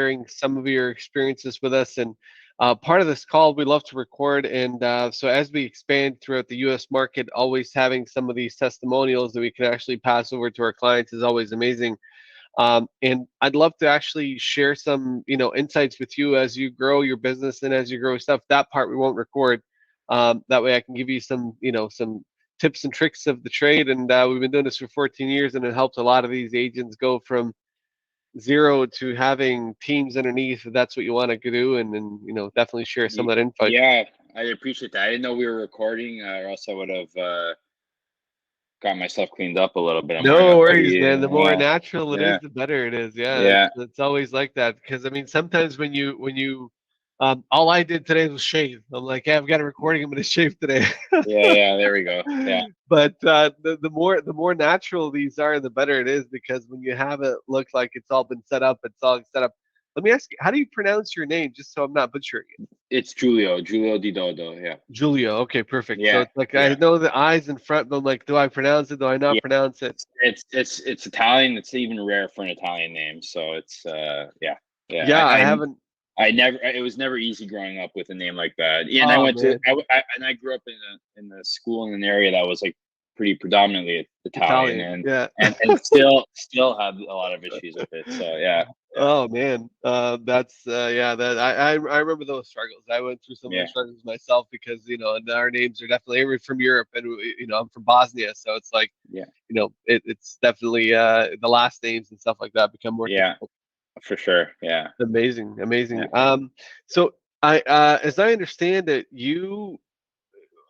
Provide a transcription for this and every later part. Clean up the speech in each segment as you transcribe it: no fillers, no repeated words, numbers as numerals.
sharing some of your experiences with us. And part of this call, we love to record. And so as we expand throughout the U.S. market, always having some of these testimonials that we can actually pass over to our clients is always amazing. And I'd love to actually share some, insights with you as you grow your business and as you grow stuff. That part we won't record. That way I can give you some, some tips and tricks of the trade. And we've been doing this for 14 years, and it helps a lot of these agents go from zero to having teams underneath if that's what you want to do, and definitely share some of that info. Yeah, I appreciate that. I didn't know we were recording, or else I would have got myself cleaned up a little bit. I'm wearing No a worries, hoodie. man. The more Yeah, natural it is, yeah, the better it is. Yeah, yeah, it's always like that. Because I mean, sometimes when you all I did today was shave. I'm like, yeah, I've got a recording. I'm gonna shave today. yeah. There we go. Yeah. But the more natural these are, the better it is, because when you have it look like it's all been set up, it's all set up. Let me ask you, how do you pronounce your name, just so I'm not butchering it? It's Giulio di Dodo. Yeah, Giulio. Okay, perfect. So yeah, it's like I yeah, know the I's in front, but I'm like, do I pronounce it? Do I not yeah. pronounce it? It's Italian. It's even rare for an Italian name. So it's yeah, yeah. Yeah, I haven't. I never. It was never easy growing up with a name like that. Yeah, and I Oh went to. man, I grew up in a school in an area that was like pretty predominantly Italian, Italian. and Yeah. still have a lot of issues with it. So yeah, yeah, Oh man, that's yeah. That I remember those struggles. I went through some of yeah, those struggles myself, because and our names are definitely every from Europe, and I'm from Bosnia, so it's like yeah, it's definitely the last names and stuff like that become more yeah, difficult. for sure. Yeah, Amazing, amazing. yeah. So I as I understand it, you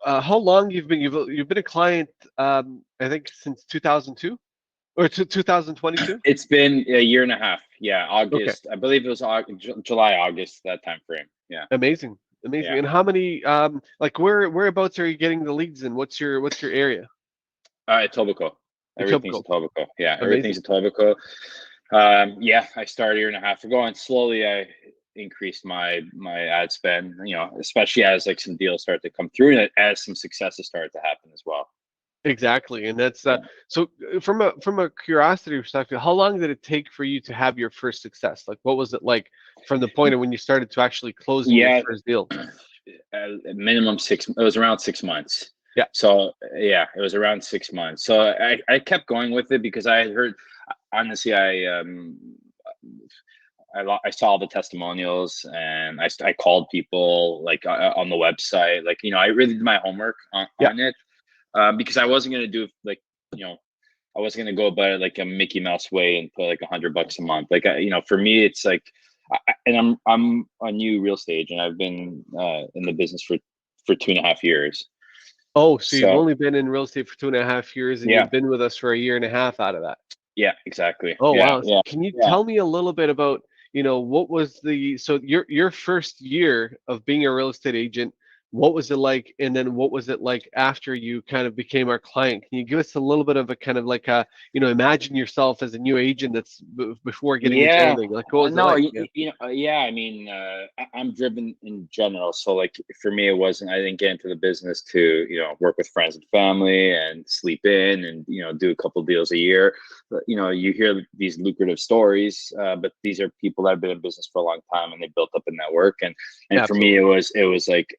how long you've been a client? I think since 2002 or 2022. It's been a year and a half. Yeah, Okay. August. I believe it was July, August, that time frame. Yeah, Amazing, amazing. yeah. And how many like whereabouts are you getting the leads in? What's your area? Etobicoke. Everything's Etobicoke. Etobicoke. Yeah, everything's Amazing. Etobicoke. Yeah, I started a year and a half ago, and slowly I increased my ad spend. Especially as like some deals start to come through, and as some successes started to happen as well. Exactly. And that's Yeah. so from a curiosity perspective, how long did it take for you to have your first success? Like what was it like from the point of when you started to actually closing your Yeah, first deal? minimum 6. It was around 6 months. Yeah. So yeah, it was around 6 months. So I kept going with it because I had heard. Honestly, I saw the testimonials, and I called people like on the website. Like I really did my homework Yeah. on it, because I wasn't gonna do like you know I wasn't gonna go about it like a Mickey Mouse way and put like $100 a month. Like for me, it's like, and I'm a new real estate agent. I've been in the business for 2.5 years. Oh, so you've So only been in real estate for 2.5 years, and yeah, you've been with us for a year and a half out of that. yeah, exactly. Oh Yeah, wow. yeah, Can you yeah. tell me a little bit about, what was your first year of being a real estate agent, what was it like? And then what was it like after you kind of became our client? Can you give us a little bit of a kind of like imagine yourself as a new agent that's before getting into Yeah, everything. Like what was it no, like? Yeah. yeah. I mean, I'm driven in general. So, like, for me, it wasn't. I didn't get into the business to, work with friends and family and sleep in and do a couple deals a year. But you hear these lucrative stories, but these are people that have been in business for a long time and they built up a network. And for me, Absolutely. it was like.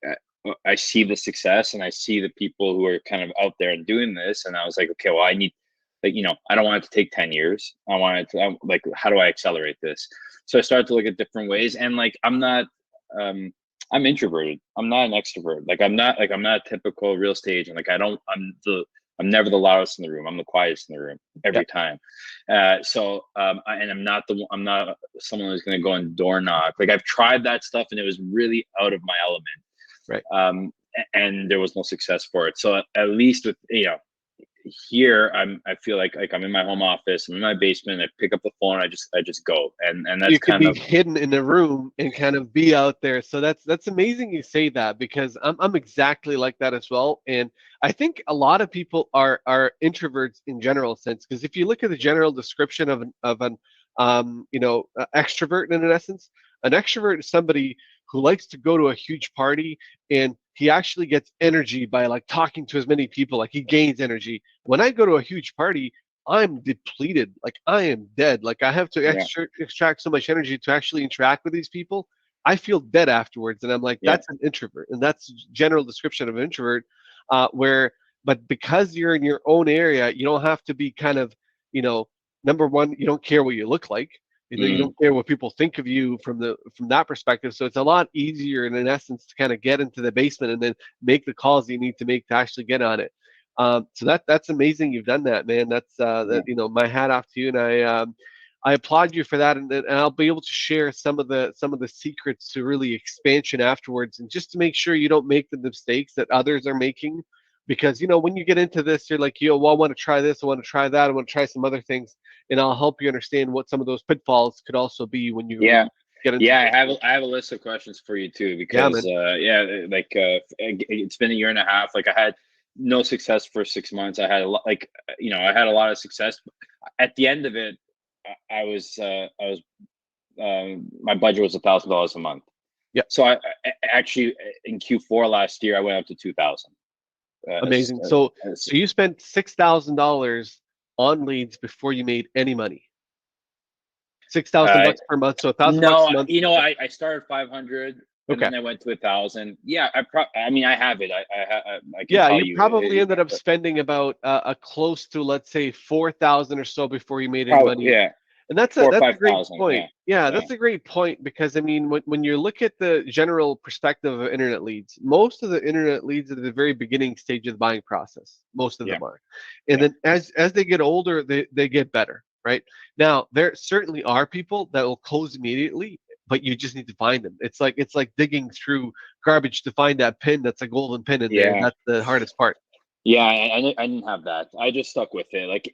I see the success and I see the people who are kind of out there and doing this, and I was like, okay, well, I need, like, I don't want it to take 10 years. I want it to, like, how do I accelerate this? So I started to look at different ways, and like, um I'm introverted. I'm not an extrovert. I'm not a typical real estate agent. Like, I'm never the loudest in the room. I'm the quietest in the room Yeah. every time. And I'm not someone who's going to go and door knock. Like, I've tried that stuff and it was really out of my element. Right. And there was no success for it. So at least with, here I feel like I'm in my home office, I'm in my basement, I pick up the phone, I just go, and that's You could kind be of. hidden in a room and kind of be out there. So that's amazing you say that, because I'm exactly like that as well. And I think a lot of people are introverts in general sense, because if you look at the general description of an extrovert in essence, an extrovert is somebody who likes to go to a huge party, and he actually gets energy by like talking to as many people, like he gains energy. When I go to a huge party, I'm depleted. Like I am dead. Like I have to Yeah. extract so much energy to actually interact with these people. I feel dead afterwards, and I'm like, Yeah. that's an introvert, and that's general description of an introvert. Where, but because you're in your own area, you don't have to be kind of, you know, number one, you don't care what you look like. You Mm. don't care what people think of you from that perspective. So it's a lot easier, in essence, to kind of get into the basement and then make the calls you need to make to actually get on it. So that's amazing. You've done that, man. That's Yeah. that my hat off to you, and I applaud you for that. And I'll be able to share some of the secrets to really expansion afterwards, and just to make sure you don't make the mistakes that others are making. Because when you get into this, you're like, well, I want to try this, I want to try that, I want to try some other things, and I'll help you understand what some of those pitfalls could also be when Yeah. you get into Yeah, this. I have a list of questions for you too Yeah, because man. it's been a year and a half. Like I had no success for 6 months. I had a lot, I had a lot of success. At the end of it, I was my budget was $1,000 a month. Yeah, So I actually in Q4 last year I went up to 2,000. amazing. So you spent $6,000 on leads before you made any money. 6,000 uh, bucks per month, so 1,000 bucks a No, month. Yeah. I started 500 and Okay. then I went to 1,000. Yeah, I mean, I have it. I can Yeah, tell you you. probably ended up spending about a close to, let's say, 4,000 or so before you made any Probably, money. yeah, And that's a four or that's a five great thousand. point. Yeah, Yeah, yeah, that's a great point, because I mean, when you look at the general perspective of internet leads, most of the internet leads are the very beginning stage of the buying process. Most of yeah, them are, and yeah, then as they get older, they get better. Right now, there certainly are people that will close immediately, but you just need to find them. It's like digging through garbage to find that pin that's a golden pin in there. yeah. That's the hardest part. Yeah, I didn't have that. I just stuck with it. Like,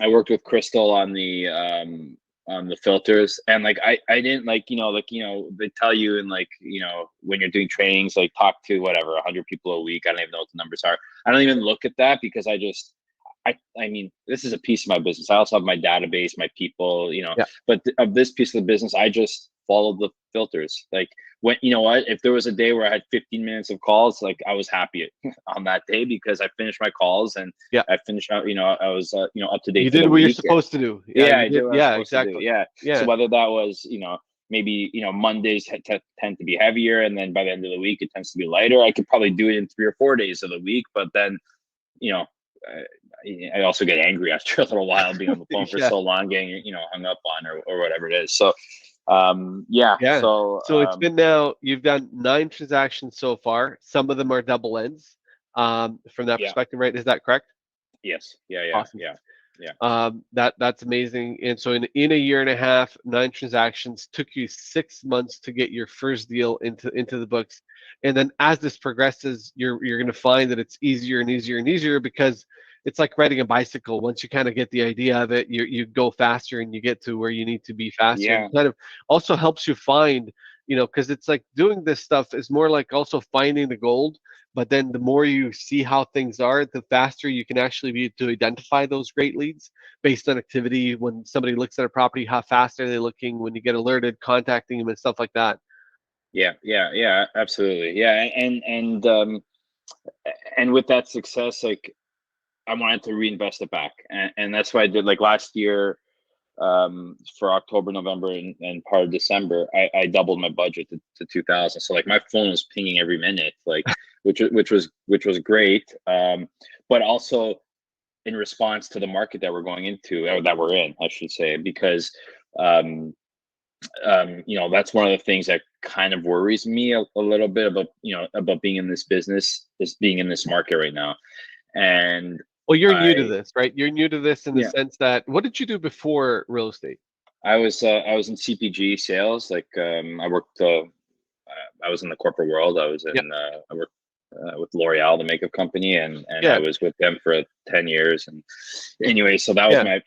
I worked with Crystal on the filters, and like I didn't they tell you in when you're doing trainings, like talk to whatever 100 people a week. I don't even know what the numbers are. I don't even look at that because I mean, this is a piece of my business. I also have my database, my people, Yeah, but of this piece of the business, I just followed the filters. Like when, what, if there was a day where I had 15 minutes of calls, like I was happy on that day because I finished my calls and yeah. I finished out, I was, up to You date for did the what you're week. supposed to do. Yeah, Yeah, you I did did. what I was Yeah, supposed to do. exactly. Yeah. So Yeah. whether that was, maybe, Mondays tend to be heavier. And then by the end of the week, it tends to be lighter. I could probably do it in 3 or 4 days of the week, but then, you know, I also get angry after a little while being on the phone for Yeah. so long, getting hung up on or whatever it is. So yeah. Yeah. So So it's been now, you've done 9 transactions so far. Some of them are double ends, from that yeah, perspective, right? Is that correct? yes, yeah, yeah, Awesome. yeah, yeah, That's amazing. And so in a year and a half, 9 transactions took you 6 months to get your first deal into the books. And then as this progresses, you're going to find that it's easier and easier and easier, because it's like riding a bicycle. Once you kind of get the idea of it, you go faster and you get to where you need to be faster. And yeah, kind of also helps you find, because it's like doing this stuff is more like also finding the gold. But then the more you see how things are, the faster you can actually be to identify those great leads based on activity. When somebody looks at a property, how fast are they looking? When you get alerted, contacting them and stuff like that. yeah, yeah, yeah, absolutely. Yeah, and with that success, like I wanted to reinvest it back, and that's what I did. Like last year, for October, November, and part of December, I doubled my budget to 2,000. So like my phone was pinging every minute, like which was great. But also in response to the market that we're going into, or that we're in, I should say, because um, that's one of the things that kind of worries me a little bit about about being in this business, is being in this market right now, and Well, you're new to I this, right? You're new to this in the yeah. sense that, what did you do before real estate? I was in CPG sales. Like I worked. I was in the corporate world. Yeah. I worked with L'Oreal, the makeup company, and I Yeah. was with them for 10 years. And anyway, so that was Yeah. my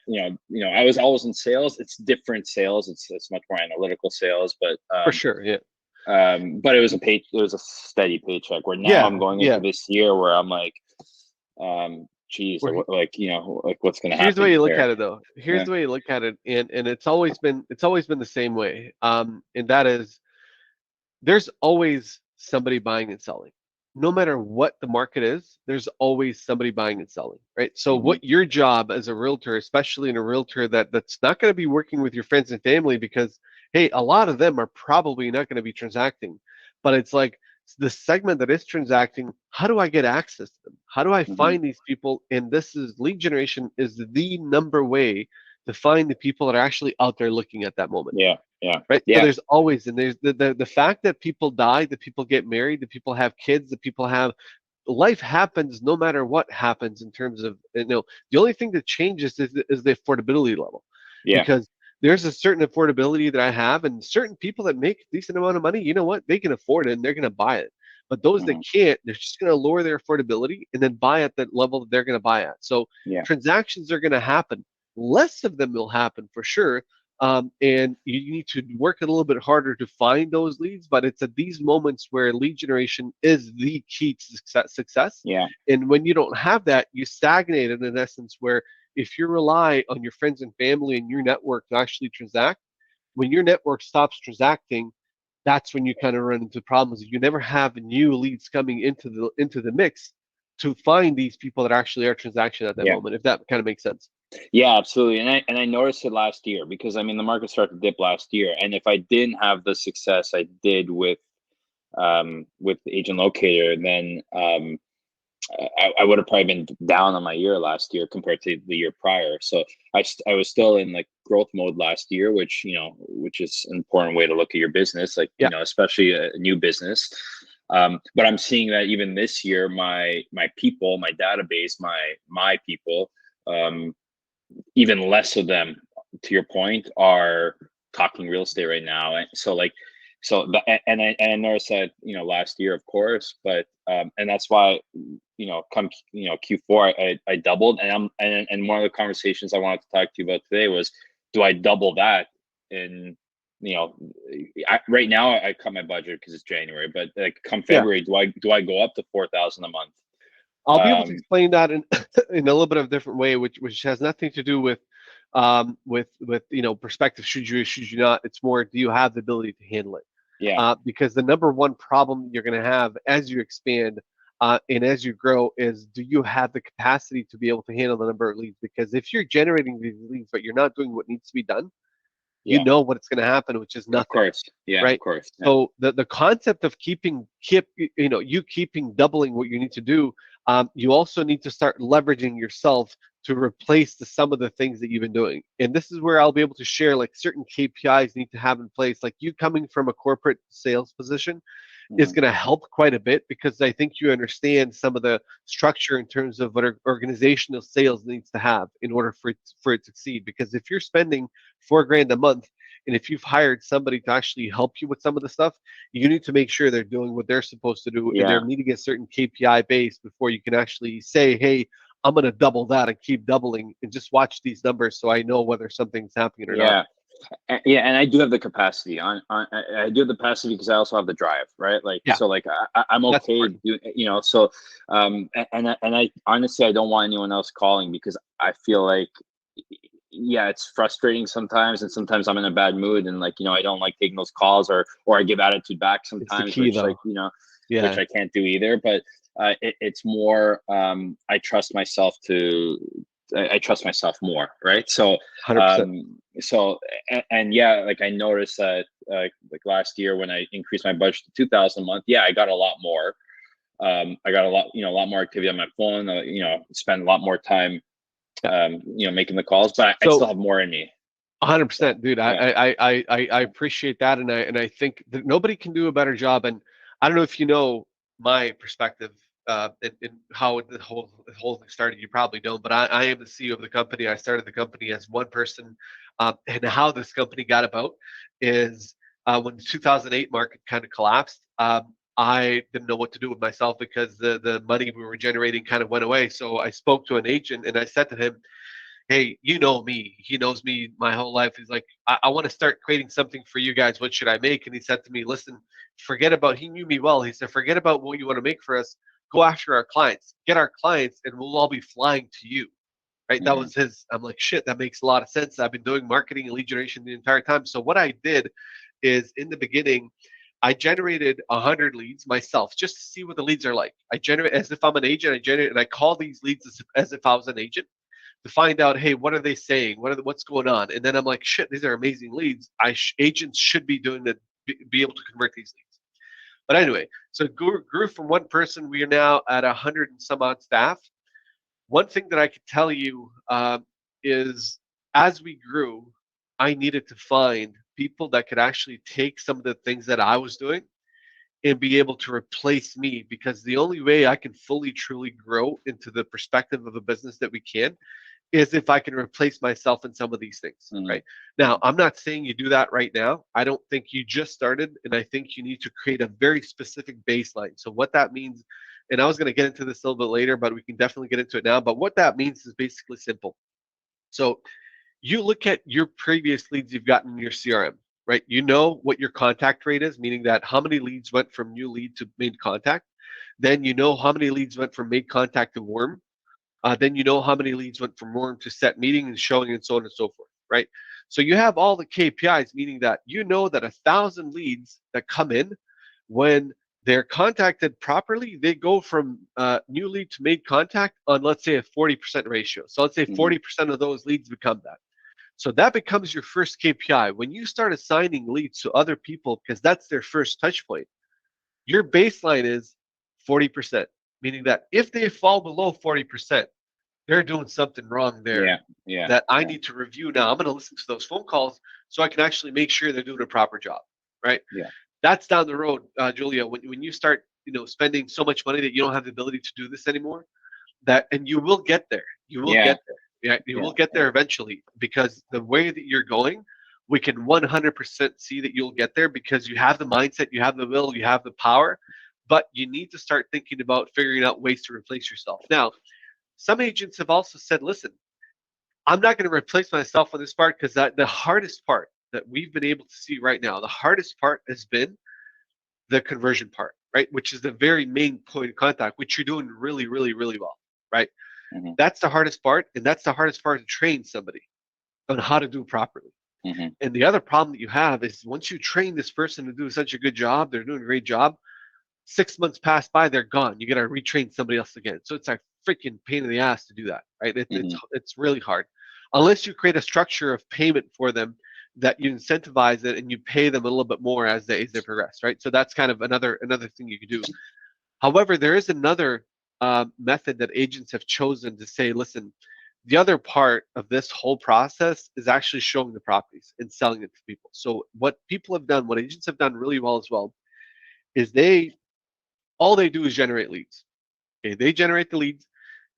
I was always in sales. It's different sales. It's much more analytical sales, For sure. Yeah. but it was a steady paycheck. Where now Yeah. I'm going into Yeah. this year where I'm like, geez, We're, like what's going to Here's the way happen you look here? at it, though. Here's Yeah, the way you look at it, and it's always been the same way. And that is, there's always somebody buying and selling. no matter what the market is, there's always somebody buying and selling, right? So Hmm. what your job as a realtor, especially in a realtor that's not going to be working with your friends and family, because hey, a lot of them are probably not going to be transacting, but it's like the segment that is transacting, how do I get access to them? How do I Hmm. find these people? And this is lead generation is the number way to find the people that are actually out there looking at that moment, Yeah, yeah, right? So yeah. there's always, and there's the fact that people die, that people get married, that people have kids, that people have life happens no matter what happens in terms of, the only thing that changes is the affordability level, Yeah. because there's a certain affordability that I have, and certain people that make a decent amount of money, you know what, they can afford it and they're going to buy it. But those that Hmm. can't, they're just going to lower their affordability and then buy at that level that they're going to buy at. So Yeah. transactions are going to happen. Less of them will happen for sure, and you need to work a little bit harder to find those leads. But it's at these moments where lead generation is the key to success. Yeah. And when you don't have that, you stagnate in essence. Where if you rely on your friends and family and your network to actually transact, when your network stops transacting, that's when you kind of run into problems. You never have new leads coming into the mix to find these people that actually are transaction at that Yeah. moment. If that kind of makes sense. Yeah, absolutely. And I noticed it last year because I mean the market started to dip last year. And if I didn't have the success I did with Agent Locator, then I would have probably been down on my year last year compared to the year prior. So I was still in like growth mode last year, which which is an important way to look at your business, like Yeah. especially a new business. But I'm seeing that even this year, my people, my database, my people, um, even less of them, to your point, are talking real estate right now. And so like, and I noticed that last year, of course, but and that's why come Q4, I doubled, and one of the conversations I wanted to talk to you about today was, do I double that in right now I cut my budget because it's January, but like come Yeah. February, do I go up to 4,000 a month? I'll be able to Um, explain that in in a little bit of a different way, which has nothing to do with perspective. Should you not? It's more, do you have the ability to handle it? yeah, Because the number one problem you're going to have as you expand and as you grow is, do you have the capacity to be able to handle the number of leads? Because if you're generating these leads but you're not doing what needs to be done, you yeah, know what's going to happen, which is of nothing, course, yeah, of right? course, yeah, So the concept of you keeping doubling what you need to do, you also need to start leveraging yourself to replace some of the things that you've been doing. And this is where I'll be able to share like certain KPIs need to have in place. Like you coming from a corporate sales position is hmm, going to help quite a bit, because I think you understand some of the structure in terms of what organizational sales needs to have in order for it to succeed. Because if you're spending 4 grand a month, and if you've hired somebody to actually help you with some of the stuff, you need to make sure they're doing what they're supposed to do, and they're yeah, meeting a certain KPI base before you can actually say, hey, I'm going to double that and keep doubling and just watch these numbers so I know whether something's happening or not. yeah. Yeah, and I do have the capacity I do have the capacity because I also have the drive, right? Like, Yeah, so like I'm that's okay important. doing, so and I honestly I don't want anyone else calling because I feel like, yeah, it's frustrating sometimes, and sometimes I'm in a bad mood, and like I don't like taking those calls, or I give attitude back It's the sometimes, key which like though. which Yeah, I can't do either. But it's more, I trust myself to I trust myself more, right? So 100%. so and yeah, like I noticed that like last year when I increased my budget to 2,000 a month, yeah, I got a lot more. I got a lot, a lot more activity on my phone. Spend a lot more time, Yeah. making the calls, but I So still have more in me. So 100%, dude. yeah, I appreciate that, and I think that nobody can do a better job. And I don't know if you know my perspective in how the whole thing started. You probably don't, but I am the CEO of the company. I started the company as one person, and how this company got about is when the 2008 market kind of collapsed. I didn't know what to do with myself because the money we were generating kind of went away. So I spoke to an agent and I said to him, hey, you know me. He knows me my whole life. He's like, I want to start creating something for you guys. What should I make? And he said to me, listen, he knew me well. He said, forget about what you want to make for us. Go after our clients, get our clients, and we'll all be flying to you. Right. That hmm, was his. I'm like, shit, that makes a lot of sense. I've been doing marketing and lead generation the entire time. So what I did is in the beginning, I generated 100 leads myself just to see what the leads are like. I generate as if I'm an agent. I generate and I call these leads as if I was an agent to find out, hey, what are they saying? What's going on? And then I'm like, shit, these are amazing leads. Agents should be doing that, be able to convert these leads. But anyway, so it grew from one person. We are now at 100 and some odd staff. One thing that I could tell you is as we grew, I needed to find people that could actually take some of the things that I was doing and be able to replace me, because the only way I can fully truly grow into the perspective of a business that we can is if I can replace myself in some of these things, Mhm. right? Now, I'm not saying you do that right now. I don't think you just started, and I think you need to create a very specific baseline. So what that means, and I was going to get into this a little bit later, but we can definitely get into it now. But what that means is basically simple. So you look at your previous leads you've gotten in your CRM, right? You know what your contact rate is, meaning that how many leads went from new lead to made contact. Then you know how many leads went from made contact to warm. Then you know how many leads went from warm to set meeting and showing and so on and so forth, right? So you have all the KPIs, meaning that you know that 1,000 leads that come in, when they're contacted properly, they go from new lead to made contact on, let's say, a 40% ratio. So let's say Mhm. 40% of those leads become that. So that becomes your first KPI. When you start assigning leads to other people, because that's their first touch point, your baseline is 40%, meaning that if they fall below 40%, they're doing something wrong there Yeah. Yeah. that I Yeah. need to review. Now I'm going to listen to those phone calls so I can actually make sure they're doing a proper job, right? Yeah. That's down the road, Julia. When you start, spending so much money that you don't have the ability to do this anymore, that and you will get there. You will Yeah. get there. Yeah, you Yeah. will get Yeah. there eventually, because the way that you're going, we can 100% see that you'll get there because you have the mindset, you have the will, you have the power, but you need to start thinking about figuring out ways to replace yourself. Now, some agents have also said, listen, I'm not going to replace myself on this part, because the hardest part that we've been able to see right now, the hardest part has been the conversion part, right? Which is the very main point of contact, which you're doing really, really, really well, right? Mhm. That's the hardest part, and that's the hardest part to train somebody on how to do properly. Mhm. And the other problem that you have is once you train this person to do such a good job, they're doing a great job. 6 months pass by, they're gone. You got to retrain somebody else again. So it's a freaking pain in the ass to do that, right? Mhm. It's really hard, unless you create a structure of payment for them that you incentivize it and you pay them a little bit more as they progress, right? So that's kind of another thing you could do. However, there is another method that agents have chosen to say, listen, the other part of this whole process is actually showing the properties and selling it to people. So what people have done, what agents have done really well as well, is they all they do is generate leads. Okay, they generate the leads.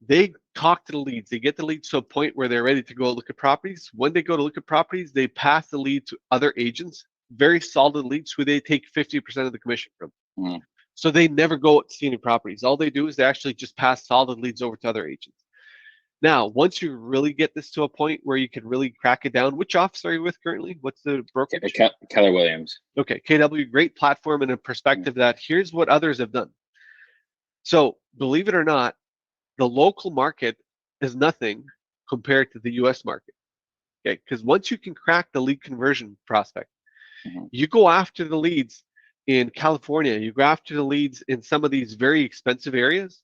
They talk to the leads. They get the leads to a point where they're ready to go look at properties. When they go to look at properties, they pass the lead to other agents, very solid leads who they take 50% of the commission from. Mhm. So they never go out to see any properties. All they do is they actually just pass solid leads over to other agents. Now, once you really get this to a point where you can really crack it down, which office are you with currently? What's the brokerage? Keller Williams. Okay, KW, great platform and a Mhm. perspective that here's what others have done. So, believe it or not, the local market is nothing compared to the US market. Okay, because once you can crack the lead conversion prospect, Mhm. you go after the leads in California, you go after the leads in some of these very expensive areas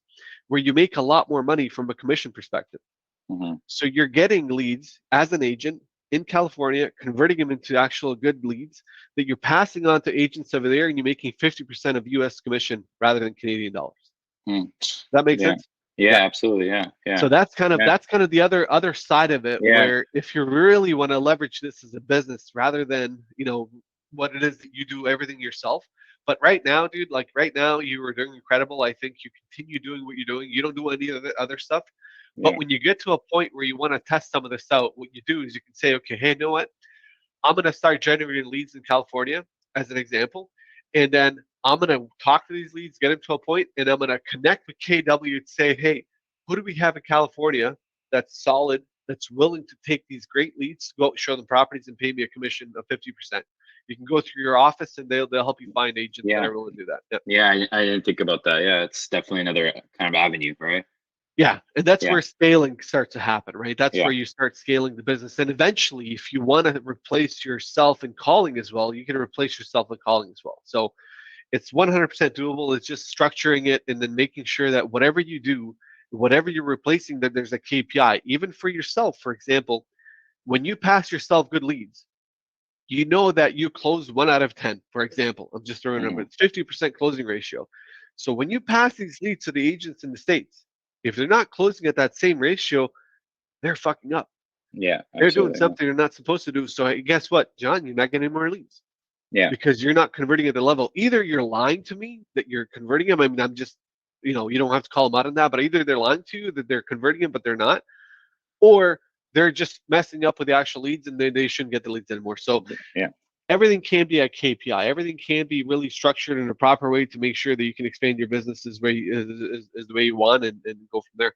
where you make a lot more money from a commission perspective. Mhm. So you're getting leads as an agent in California, converting them into actual good leads that you're passing on to agents over there, and you're making 50% of US commission rather than Canadian dollars. Mhm. That makes Yeah. sense? Yeah. Yeah. Absolutely. Yeah. So Yeah. that's Yeah. kind of the other side of it, Yeah. where if you really want to leverage this as a business rather than what it is that you do everything yourself. But right now, dude, like right now, you are doing incredible. I think you continue doing what you're doing. You don't do any of the other stuff. But Yeah. when you get to a point where you want to test some of this out, what you do is you can say, okay, hey, you know what? I'm going to start generating leads in California as an example. And then I'm going to talk to these leads, get them to a point, and I'm going to connect with KW and say, hey, who do we have in California that's solid, that's willing to take these great leads, go out, show them properties, and pay me a commission of 50%? You can go through your office and they'll help you find agents that Yeah. are willing to do that. Yeah. Yeah. I didn't think about that. Yeah. It's definitely another kind of avenue, right? Yeah, and that's Yeah. where scaling starts to happen, right? That's Yeah. where you start scaling the business. And eventually, if you want to replace yourself in calling as well, you can replace yourself in calling as well. So It's 100% doable. It's just structuring it and then making sure that whatever you do, whatever you're replacing, that there's a KPI. Even for yourself, for example, when you pass yourself good leads, you know that you close 1 out of 10, for example. I'm just throwing a number. Hmm. It's 50% closing ratio. So when you pass these leads to the agents in the States, if they're not closing at that same ratio, they're fucking up. Yeah, They're doing absolutely. something they're not supposed to do. So hey, guess what, John? You're not getting more leads Yeah, because you're not converting at the level. Either you're lying to me that you're converting them. I mean, I'm just, you don't have to call them out on that, but either they're lying to you that they're converting them, but they're not, or they're just messing up with the actual leads and they shouldn't get the leads anymore. So yeah, everything can be a KPI. Everything can be really structured in a proper way to make sure that you can expand your business as the way you want and go from there.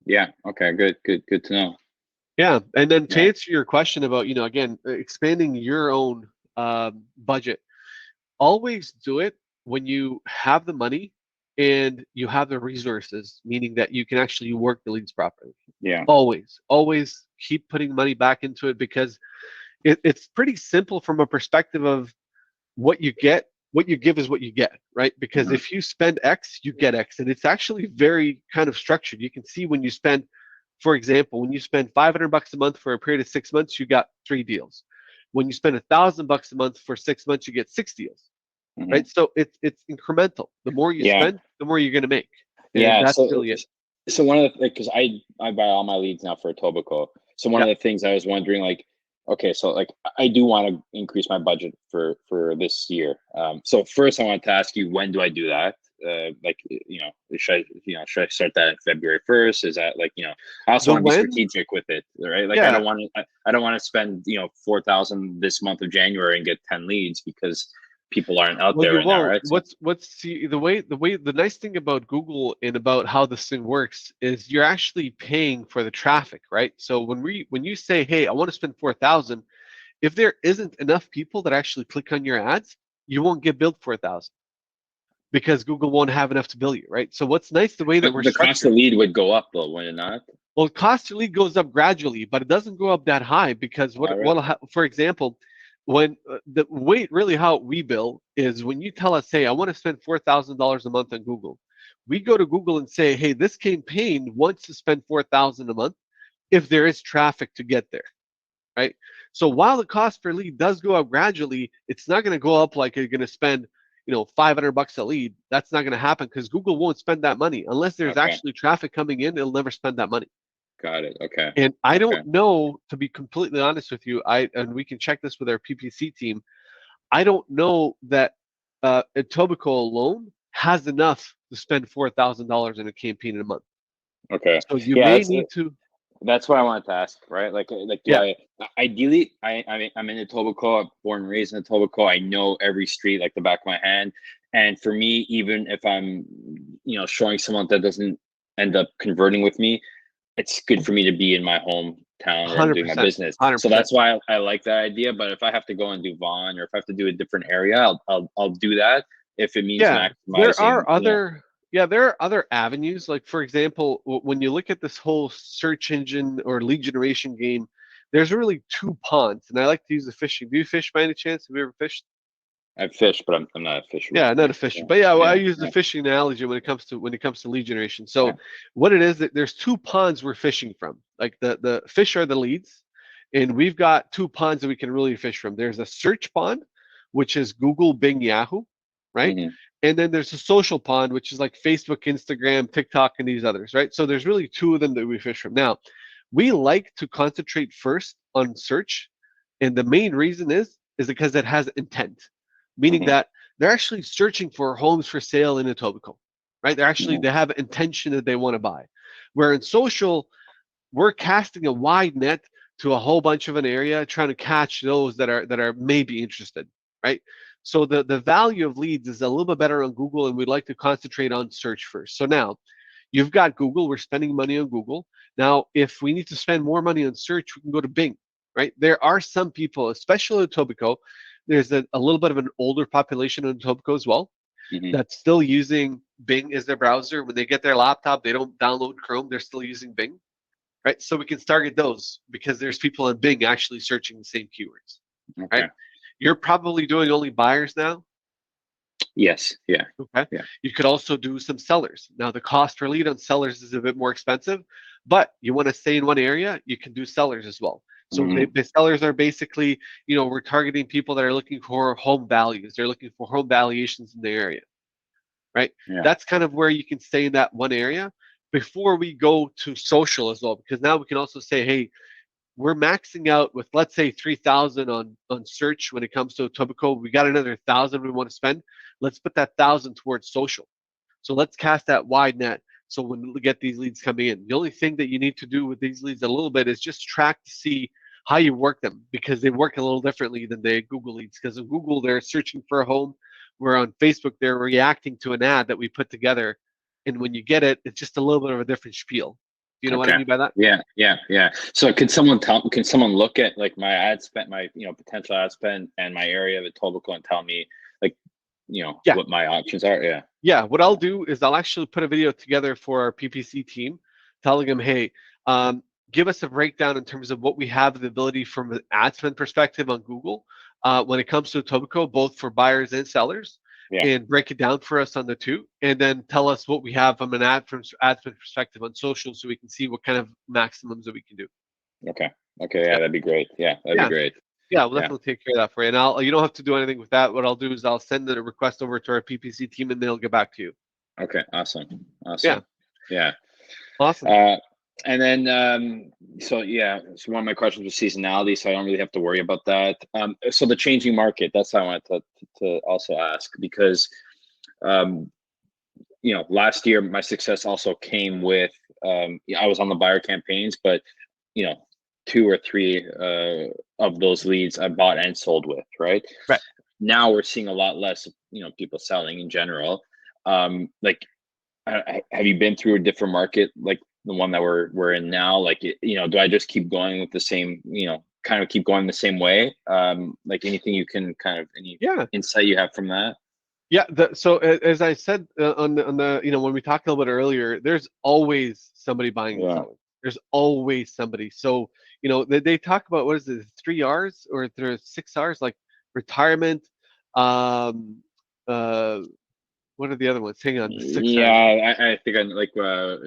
yeah. Okay, good, good, good to know. Yeah, and then to Yeah, answer your question about again expanding your own budget, always do it when you have the money and you have the resources, meaning that you can actually work the leads properly. yeah. Always keep putting money back into it because it's pretty simple from a perspective of what you get, what you give is what you get, right? Because Hmm. if you spend X, you get X. And it's actually very kind of structured. You can see when you spend, for example, when you spend $500 a month for a period of 6 months, you got 3 deals. When you spend $1,000 a month for 6 months, you get 6 deals, Hmm. right? So it's incremental. The more you Yeah, spend, the more you're going to make. And yeah. that's really it. So one of the, because I buy all my leads now for Etobicoke. So one Yeah. of the things I was wondering, like, okay, so like I do want to increase my budget for this year. So first I want to ask you, when do I do that? Like, should I start that in February 1st? Is that like, I also The want to be when, strategic with it, right? Like, yeah, I don't want to spend 4,000 this month of January and get 10 leads because people aren't out well, there you right now, won't. right? So What's see the nice thing about Google and about how this thing works is you're actually paying for the traffic, right? So when you say, hey, I want to spend 4,000, if there isn't enough people that actually click on your ads, you won't get billed 4,000 because Google won't have enough to bill you, right? So what's nice the way that but we're the cost structured. of lead would go up though, would it not? Well, cost per lead goes up gradually, but it doesn't go up that high because Oh, really? for example, when the way really how we bill is when you tell us, hey, I want to spend $4,000 a month on Google, we go to Google and say, hey, this campaign wants to spend 4,000 a month if there is traffic to get there, right? So while the cost per lead does go up gradually, it's not going to go up like you're going to spend, $500 a lead. That's not going to happen because Google won't spend that money unless there's Okay. actually traffic coming in. It'll never spend that money. Got it. Okay. And I Okay. don't know, to be completely honest with you, and we can check this with our PPC team. I don't know that Etobicoke alone has enough to spend $4,000 in a campaign in a month. Okay. So you Yeah, may need to, that's what I wanted to ask, right? Like, do yeah, I ideally I'm in Etobicoke, born and raised in Etobicoke. I know every street like the back of my hand. And for me, even if I'm, showing someone that doesn't end up converting with me, it's good for me to be in my hometown where I'm doing my 100%, business. So 100%. that's why I like that idea. But if I have to go and do Vaughan or if I have to do a different area, I'll do that if it means Yeah, there maximizing, are other yeah, there are other avenues. Like for example, when you look at this whole search engine or lead generation game, there's really two ponds, and I like to use the fishing. Do you fish by any chance? Have you ever fished? I fish, but I'm not a fisherman. Yeah, not a Yeah, fisher, but yeah, well, I yeah, use the yeah, fishing analogy when it comes to lead generation. yeah. So what it is that there's two ponds we're fishing from. Like the fish are the leads, and we've got two ponds that we can really fish from. There's a search pond, which is Google, Bing, Yahoo, right? Hmm. And then there's a social pond, which is like Facebook, Instagram, TikTok, and these others, right? So there's really two of them that we fish from. Now, we like to concentrate first on search, and the main reason is because it has intent, meaning Hmm. that they're actually searching for homes for sale in Etobicoke, right? They Hmm. have intention that they want to buy. Where in social, we're casting a wide net to a whole bunch of an area, trying to catch those that are maybe interested, right? So the value of leads is a little bit better on Google, and we'd like to concentrate on search first. So now you've got Google. We're spending money on Google. Now, if we need to spend more money on search, we can go to Bing, right? There are some people, especially in Etobicoke, there's a little bit of an older population in Etobicoke as well Hmm. that's still using Bing as their browser. When they get their laptop, they don't download Chrome. They're still using Bing, right? So we can target those because there's people on Bing actually searching the same keywords, right? Okay. You're probably doing only buyers now. Yes. Yeah. Okay. Yeah. You could also do some sellers. Now, the cost per lead on sellers is a bit more expensive, but you want to stay in one area, you can do sellers as well. So Hmm. the sellers are basically, we're targeting people that are looking for home values. They're looking for home valuations in the area, right? Yeah. That's kind of where you can stay in that one area before we go to social as well, because now we can also say, hey, we're maxing out with, let's say, 3,000 on search when it comes to Etobicoke. We got another 1,000 we want to spend. Let's put that 1,000 towards social. So let's cast that wide net. So when we get these leads coming in, the only thing that you need to do with these leads a little bit is just track to see how you work them, because they work a little differently than the Google leads. Because in Google, they're searching for a home, where on Facebook, they're reacting to an ad that we put together. And when you get it, it's just a little bit of a different spiel. Do you know what I Okay. mean by that? Yeah. Yeah. Yeah. So can someone look at like my ad spend, my, potential ad spend and my area of Etobicoke and tell me like, Yeah. what my options are? Yeah. Yeah, what I'll do is I'll actually put a video together for our PPC team, telling them, hey, give us a breakdown in terms of what we have the ability from an ad spend perspective on Google when it comes to Etobicoke, both for buyers and sellers, Yeah. and break it down for us on the two, and then tell us what we have from an ad spend perspective on social, so we can see what kind of maximums that we can do. Okay. Okay. Yeah. Yeah, That'd be great. Yeah. That'd be yeah, great. yeah. We'll Yeah. definitely take care of that for you, and you don't have to do anything with that. What I'll do is I'll send the request over to our PPC team, and they'll get back to you. Okay. Awesome. Yeah, Awesome. Yeah. awesome. Uh, and then, so yeah, so one of my questions was seasonality, so I don't really have to worry about that. So the changing market, that's how I wanted to also ask, because, um, last year my success also came with, I was on the buyer campaigns, but, you know, two or three of those leads I bought and sold with, right? Right. Now we're seeing a lot less, people selling in general. Like, have you been through a different market like the one that we're in now? Like, do I just keep going with the same, kind of keep going the same way? Like anything you can kind of, any Yeah. insight you have from that? Yeah, so as I said on the when we talked a little bit earlier, there's always somebody buying and Yeah. selling. There's always somebody. So they talk about, what is it, 3 R's, or there's 6 R's, like retirement, um, uh, what are the other ones? Hang on, the 6 R's. Yeah, I think I like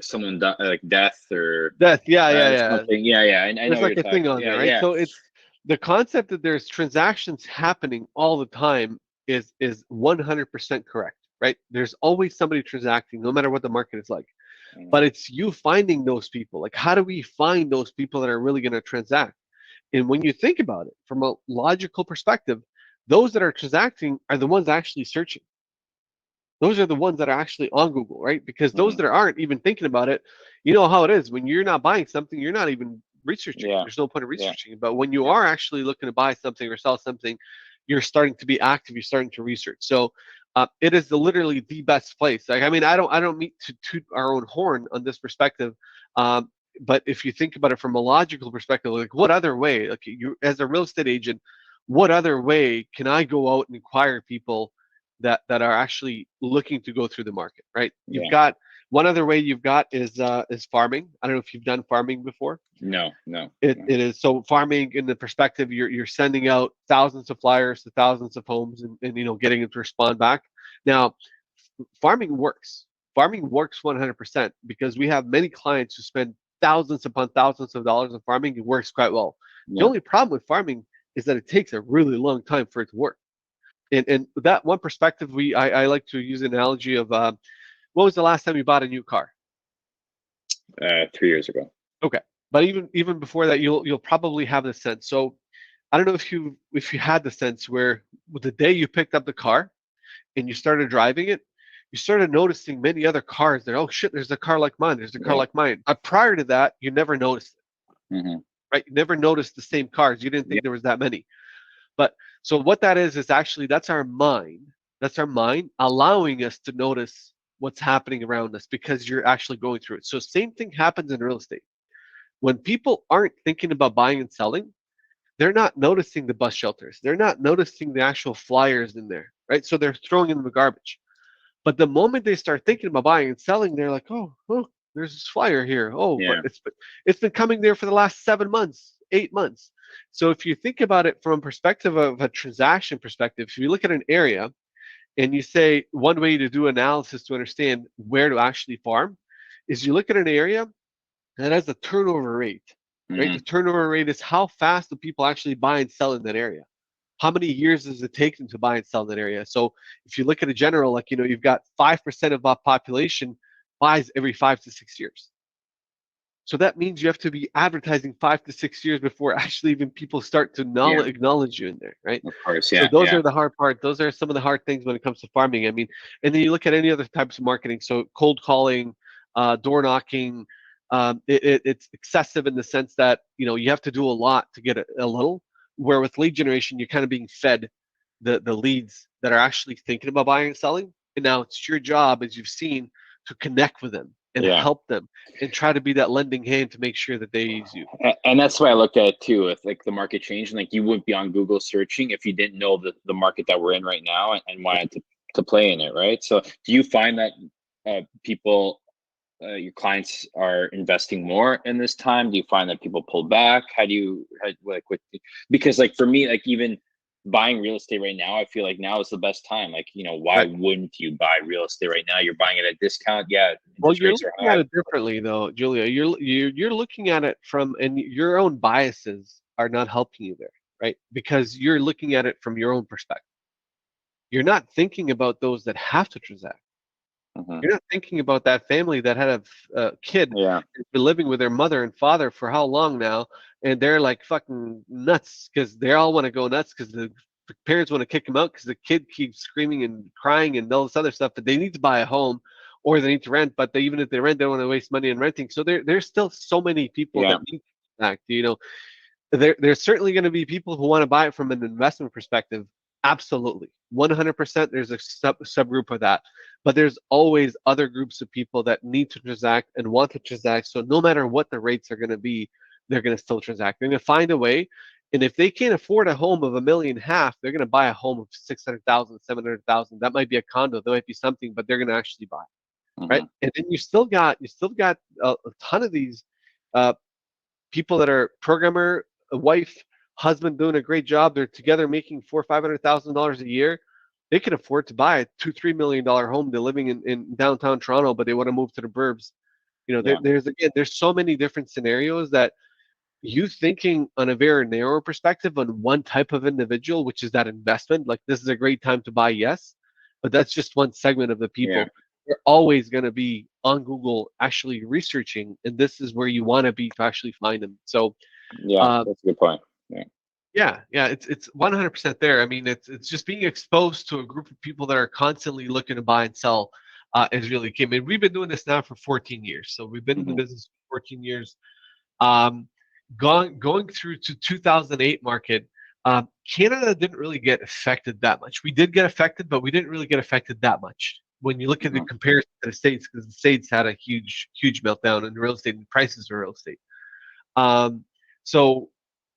someone like death or Death. Yeah, yeah, yeah. something. Yeah, yeah, I know There's what like you're a thing talking. on Yeah, there, right? yeah, So it's the concept that there's transactions happening all the time is 100% correct, right? There's always somebody transacting, no matter what the market is like. mm, But it's you finding those people. Like, how do we find those people that are really going to transact? And when you think about it from a logical perspective, those that are transacting are the ones actually searching. Those are the ones that are actually on Google, right? Because those mm, that aren't even thinking about it, you know how it is. When you're not buying something, you're not even researching. yeah, There's no point of yeah, researching. But when you yeah, are actually looking to buy something or sell something, you're starting to be active. You're starting to research. So it is literally the best place. Like, I mean, I don't mean to toot our own horn on this perspective, but if you think about it from a logical perspective, like, what other way, like, you as a real estate agent, what other way can I go out and acquire people that are actually looking to go through the market, right? You've yeah. got one other way you've got is farming. I don't know if you've done farming before. No, no, It, no. it is so farming in the perspective, you're sending out thousands of flyers to thousands of homes, and getting them to respond back. Now, farming works. Farming works 100%, because we have many clients who spend thousands upon thousands of dollars on farming. It works quite well. The Yeah. only problem with farming is that it takes a really long time for it to work. And that one perspective, I like to use an analogy of, when was the last time you bought a new car? 3 years ago. Okay, but even before that, you'll probably have the sense. So I don't know if you had the sense where, with the day you picked up the car and you started driving it, you started noticing many other cars there. Oh shit, there's a car like mine. There's a car Yeah. like mine. Prior to that, you never noticed it, Hmm. right? You never noticed the same cars. You didn't Yeah. think there was that many. But so what that is actually, that's our mind. That's our mind allowing us to notice what's happening around us, because you're actually going through it. So same thing happens in real estate. When people aren't thinking about buying and selling, they're not noticing the bus shelters. They're not noticing the actual flyers in there, right? So they're throwing in the garbage. But the moment they start thinking about buying and selling, they're like, oh, there's this flyer here. Oh, but Yeah. it's been coming there for the last 7 months, 8 months. So if you think about it from a perspective of a transaction perspective, if you look at an area and you say one way to do analysis to understand where to actually farm is you look at an area that has a turnover rate, right? The Hmm. turnover rate is how fast do people actually buy and sell in that area. How many years does it take them to buy and sell in that area? So if you look at a general, like, you've got 5% of the population buys every 5 to 6 years. So that means you have to be advertising 5 to 6 years before actually even people start to Yeah, acknowledge you in there, right? of course. So Yeah, those yeah, are the hard part. Those are some of the hard things when it comes to farming. I mean, and then you look at any other types of marketing. So cold calling, door knocking, it's excessive in the sense that you have to do a lot to get a little. Where with lead generation, you're kind of being fed the leads that are actually thinking about buying and selling. And now it's your job, as you've seen, to connect with them and yeah. help them and try to be that lending hand to make sure that they use you. And that's why I looked at it too. If like the market changed, and like you wouldn't be on Google searching if you didn't know the market that we're in right now, and wanted to play in it, right? So do you find that people, your clients are investing more in this time? Do you find that people pull back? How do you like what? Because like for me, like even buying real estate right now, I feel like now is the best time. Like, why Right. wouldn't you buy real estate right now? You're buying it at a discount. Yeah, Well, interest you're rates are looking at high. it differently, though, Giulio. You're looking at it from, and your own biases are not helping you there, right? Because you're looking at it from your own perspective. You're not thinking about those that have to transact. Hmm. You're not thinking about that family that had a kid Yeah, that's been living with their mother and father for how long now, and they're like fucking nuts because they all want to go nuts because the parents want to kick them out because the kid keeps screaming and crying and all this other stuff. But they need to buy a home or they need to rent. But even if they rent, they don't want to waste money on renting. So there's still so many people yeah, that need to act. There's certainly going to be people who want to buy it from an investment perspective. Absolutely. 100%. There's a subgroup of that. But there's always other groups of people that need to transact and want to transact. So no matter what the rates are going to be, they're going to still transact. They're going to find a way. And if they can't afford a home of 1.5 million, they're going to buy a home of 600,000, 700,000. That might be a condo. That might be something, but they're going to actually buy. Right. hmm, And then you still got a ton of these uh, people that are programmer, a wife, husband doing a great job. They're together making $400,000, $500,000 a year. They can afford to buy a $2, $3 million home. They're living in downtown Toronto, but they want to move to the burbs. yeah, There's so many different scenarios that you thinking on a very narrow perspective on one type of individual, which is that investment. Like this is a great time to buy, yes, but that's just one segment of the yeah, people. You're always going to be on Google actually researching, and this is where you want to be to actually find them. So yeah. um, That's a good point. Yeah. yeah, it's 100% there. I mean, it's just being exposed to a group of people that are constantly looking to buy and sell is really key. I mean, we've been doing this now for 14 years, so we've been in the Hmm. business for 14 years. Um, going through to 2008 market, Canada didn't really get affected that much. We did get affected, but we didn't really get affected that much when you look at the Hmm. comparison to the states, because the states had a huge meltdown in real estate and prices of real estate. Um, so,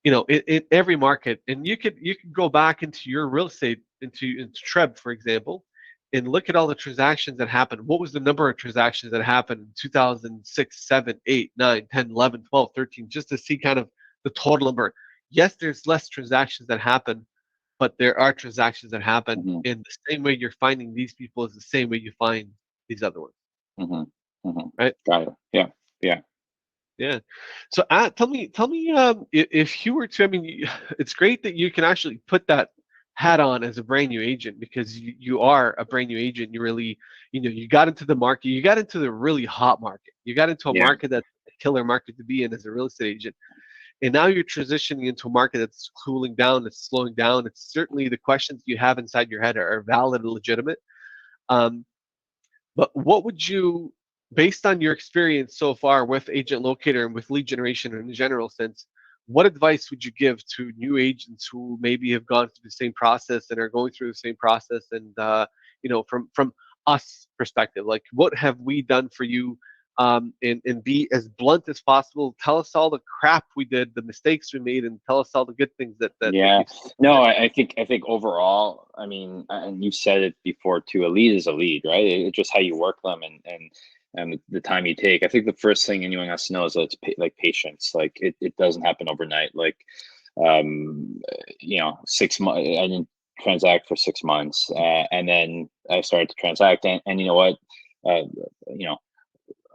in every market, and you could go back into your real estate into Treb, for example, and look at all the transactions that happened. What was the number of transactions that happened in 2006, 7, 8, 9, 10, 11, 12, 13, just to see kind of the total number. Yes, there's less transactions that happen, but there are transactions that happen Hmm. in the same way you're finding these people is the same way you find these other ones, Hmm. Hmm. right? Got it. Yeah, yeah. Yeah. So, tell me, if you were to, I mean, it's great that you can actually put that hat on as a brand new agent because you are a brand new agent. You really, you got into the market, you got into the really hot market, you got into a Yeah. market that's a killer market to be in as a real estate agent. And now you're transitioning into a market that's cooling down, it's slowing down. It's certainly the questions you have inside your head are valid and legitimate. Um, but what would you, based on your experience so far with Agent Locator and with lead generation in a general sense, what advice would you give to new agents who maybe have gone through the same process and are going through the same process? And from us perspective, like what have we done for you? And be as blunt as possible. Tell us all the crap we did, the mistakes we made, and tell us all the good things that Yeah. you've seen. No, I think overall, I mean, and you said it before too, a lead is a lead, right? It's just how you work them, and the time you take. I think the first thing anyone has to know is that it's like patience. Like it doesn't happen overnight. Like 6 months. I didn't transact for 6 months, and then I started to transact, and you know what, uh, you know,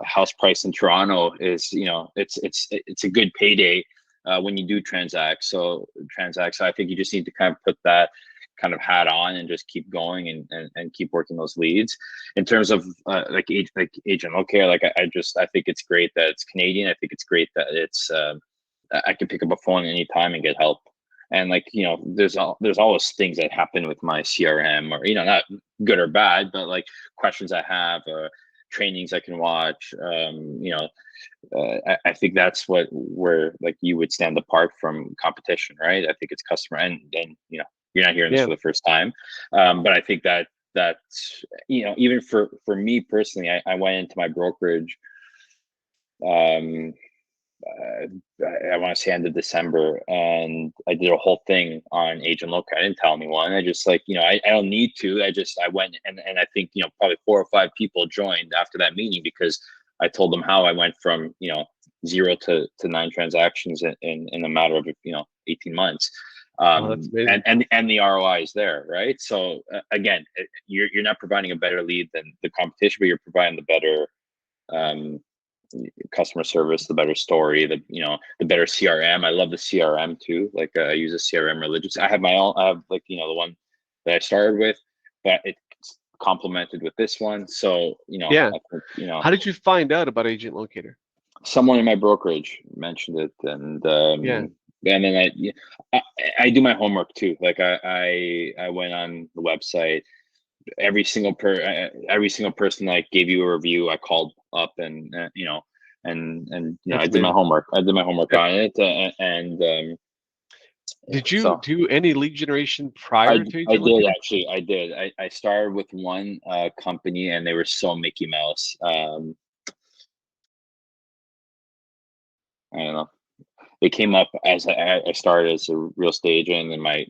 house price in Toronto is, it's a good payday when you do transact. So I think you just need to kind of put that kind of hat on and just keep going, and keep working those leads. In terms of like agent care, I think it's great that it's Canadian. I think it's great that it's I can pick up a phone anytime and get help. And there's always things that happen with my CRM, or not good or bad, but like questions I have, trainings I can watch. I think that's where like you would stand apart from competition, right? I think it's customer, and you're not hearing this Yeah. for the first time, but I think that's even for me personally, I went into my brokerage. I want to say end of December, and I did a whole thing on Agent Look. I didn't tell anyone. I just I don't need to. I went, and I think probably 4 or 5 people joined after that meeting, because I told them how I went from 0 to 9 transactions in a matter of 18 months. Oh, that's amazing. And the ROI is there, right? So again, you're not providing a better lead than the competition, but you're providing the better customer service, the better story, the better CRM. I love the CRM too. Like I use a CRM religiously. I have my own. I have the one that I started with, but it's complemented with this one. So Yeah. I think, How did you find out about Agent Locator? someone in my brokerage mentioned it, and Yeah. and then I do my homework too. Like I went on the website. Every single person that gave you a review, I called up, and I That's did my amazing. homework. I did my homework Uh, on it, and Did you so do any lead generation I prior to I Agent did Locator? actually. I did. I started with one company, and they were so Mickey Mouse. I don't know. It came up as I started as a real estate agent, and my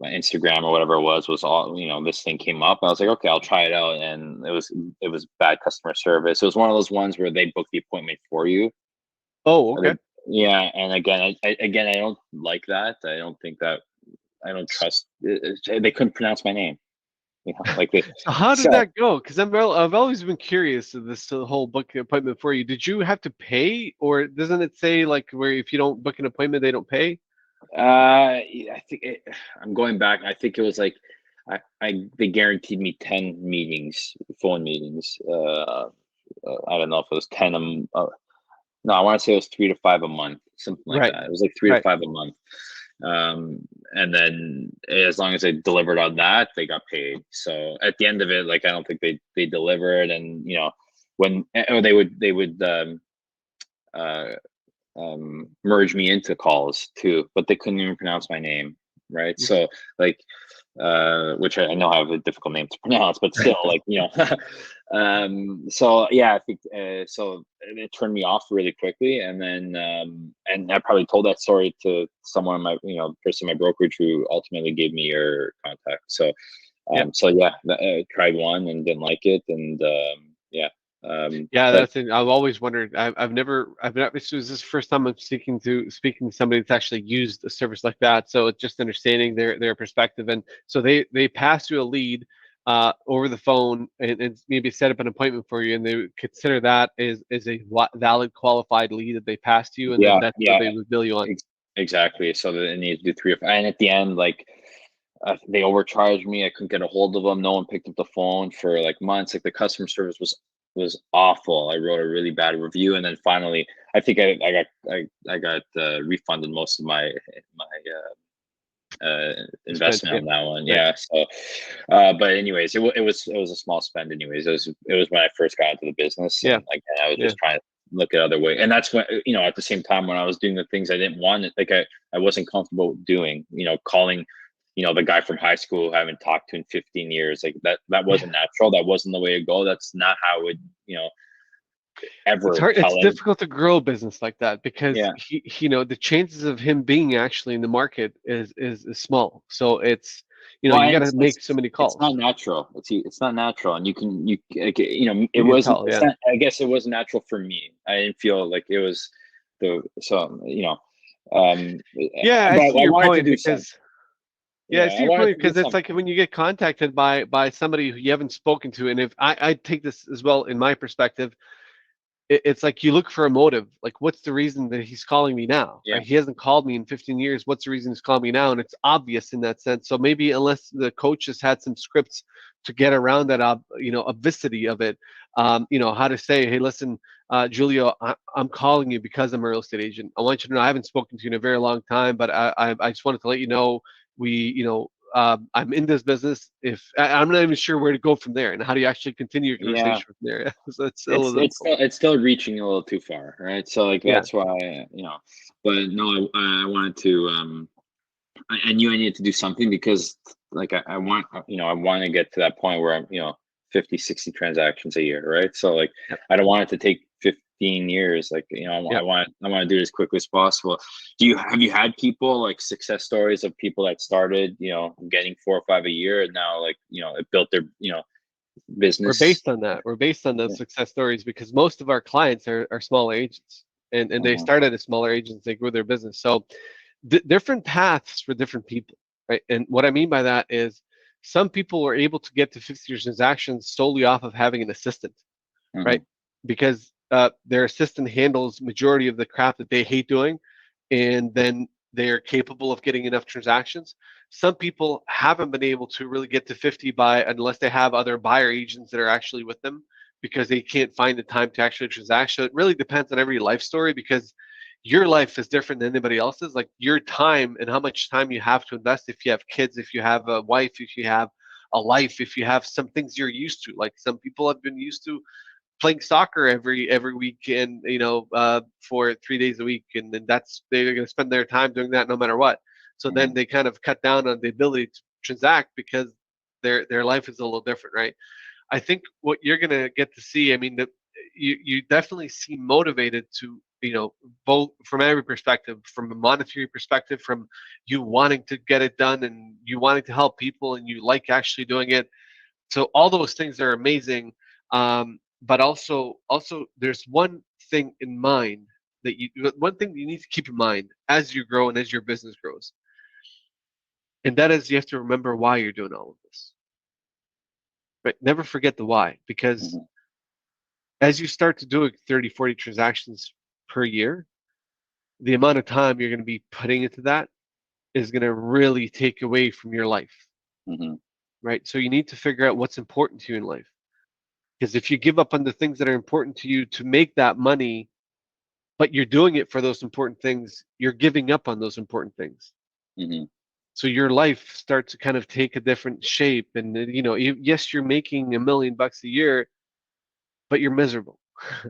Instagram or whatever it was all, this thing came up. I was like, okay, I'll try it out. And it was bad customer service. It was one of those ones where they book the appointment for you. Oh, Or okay. yeah. And again, I don't like that. I don't think that, I don't trust, they couldn't pronounce my name, like they, So how did so, that go? Because I've always been curious of this whole book appointment for you. Did you have to pay, or doesn't it say like where if you don't book an appointment they don't pay? I think I'm going back. I think it was like, they guaranteed me 10 meetings, phone meetings. I don't know if it was 10 no, I want to say it was 3 to 5 a month, something like Right. that. It was like three to Right. five a month. And then as long as I delivered on that, they got paid. So at the end of it, like I don't think they delivered, and when or they would uh, merge me into calls too, but they couldn't even pronounce my name, right? Mhm. So like, which I know I have a difficult name to pronounce, but still, like so yeah, I think so. It turned me off really quickly, and then and I probably told that story to someone in my person in my brokerage who ultimately gave me your contact. So Yeah. so yeah, tried one and didn't like it, and yeah. Yeah, But that's it. I've always wondered. I've never. This was this first time I'm speaking to somebody that's actually used a service like that. So it's just understanding their perspective, and so they pass you a lead over the phone, and maybe set up an appointment for you, and they would consider that is a valid qualified lead that they passed you, and then yeah, that's what yeah, they would bill you on. exactly. So they need to do 3 or 5, and at the end, like they overcharged me. I couldn't get a hold of them. No one picked up the phone for like months. Like the customer service was awful. I wrote a really bad review, and then finally, I think I got refunded most of my Spent. investment Yeah. on that one. Right. Yeah. So, but anyways, it was a small spend. Anyways, it was when I first got into the business, and Yeah. again, I was Yeah. just trying to look at other way, and that's when at the same time when I was doing the things I didn't want, like I wasn't comfortable doing, calling. The guy from high school who I haven't talked to in 15 years, like that wasn't natural. That wasn't the way to go. That's not how I would, It's ever hard. It's tell him. difficult to grow a business like that because Yeah. the chances of him being actually in the market is small. So it's, Well, you and got to make so many it's not calls. natural. It's not natural, and like, it You can wasn't. tell, It's yeah. not. I guess it wasn't natural for me. I didn't feel like it was the so Yeah, I but see I your wanted to point do some. because Yeah, I Yeah, see I your wanted point to do because it's like something. when you get contacted by somebody who you haven't spoken to, and if I take this as well in my perspective, it's like you look for a motive. Like, what's the reason that he's calling me now? Yeah, Right? He hasn't called me in 15 years. What's the reason he's calling me now? And it's obvious in that sense. So maybe unless the coach has had some scripts to get around that, obvicity of it, how to say, hey, listen, Giulio, I'm calling you because I'm a real estate agent. I want you to know I haven't spoken to you in a very long time, but I just wanted to let you know we, I'm in this business. If I'm not even sure where to go from there, and how do you actually continue your yeah. conversation from there? So it's still It's still reaching a little too far, right? So like yeah. that's why, but no, I wanted to I knew I needed to do something because like I want, I want to get to that point where I'm, 50, 60 transactions a year, right? So like Yep. I don't want it to take 15 years. Like, Yep. I want to do it as quickly as possible. Have you had people like success stories of people that started, getting 4 or 5 a year and now like, it built their, We're business? based on that. We're based on those Yeah. success stories because most of our clients are smaller agents, and they Mhm, started as smaller agents, they grew their business. So different paths for different people, right? And what I mean by that is some people were able to get to 50 transactions solely off of having an assistant, right? mhm, Because their assistant handles majority of the crap that they hate doing, and then they're capable of getting enough transactions. Some people haven't been able to really get to 50 by unless they have other buyer agents that are actually with them because they can't find the time to actually transact. So it really depends on every life story because your life is different than anybody else's. Like your time and how much time you have to invest if you have kids, if you have a wife, if you have a life, if you have some things you're used to. Like some people have been used to playing soccer every weekend, for 3 days a week, and then that's they're going to spend their time doing that no matter what. So then mhm. they kind of cut down on the ability to transact because their life is a little different, right? I think what you're going to get to see, I mean, you definitely seem motivated to, both from every perspective, from a monetary perspective, from you wanting to get it done and you wanting to help people and you like actually doing it. So all those things are amazing, but also there's one thing in mind one thing you need to keep in mind as you grow and as your business grows, and that is you have to remember why you're doing all of this, right? Never forget the why, because Mhm. as you start to do 30, 40 transactions per year, the amount of time you're going to be putting into that is going to really take away from your life, Mhm. right? So you need to figure out what's important to you in life. Because if you give up on the things that are important to you to make that money, but you're doing it for those important things, you're giving up on those important things. Mhm. So your life starts to kind of take a different shape. And yes, you're making $1 million a year, but you're miserable.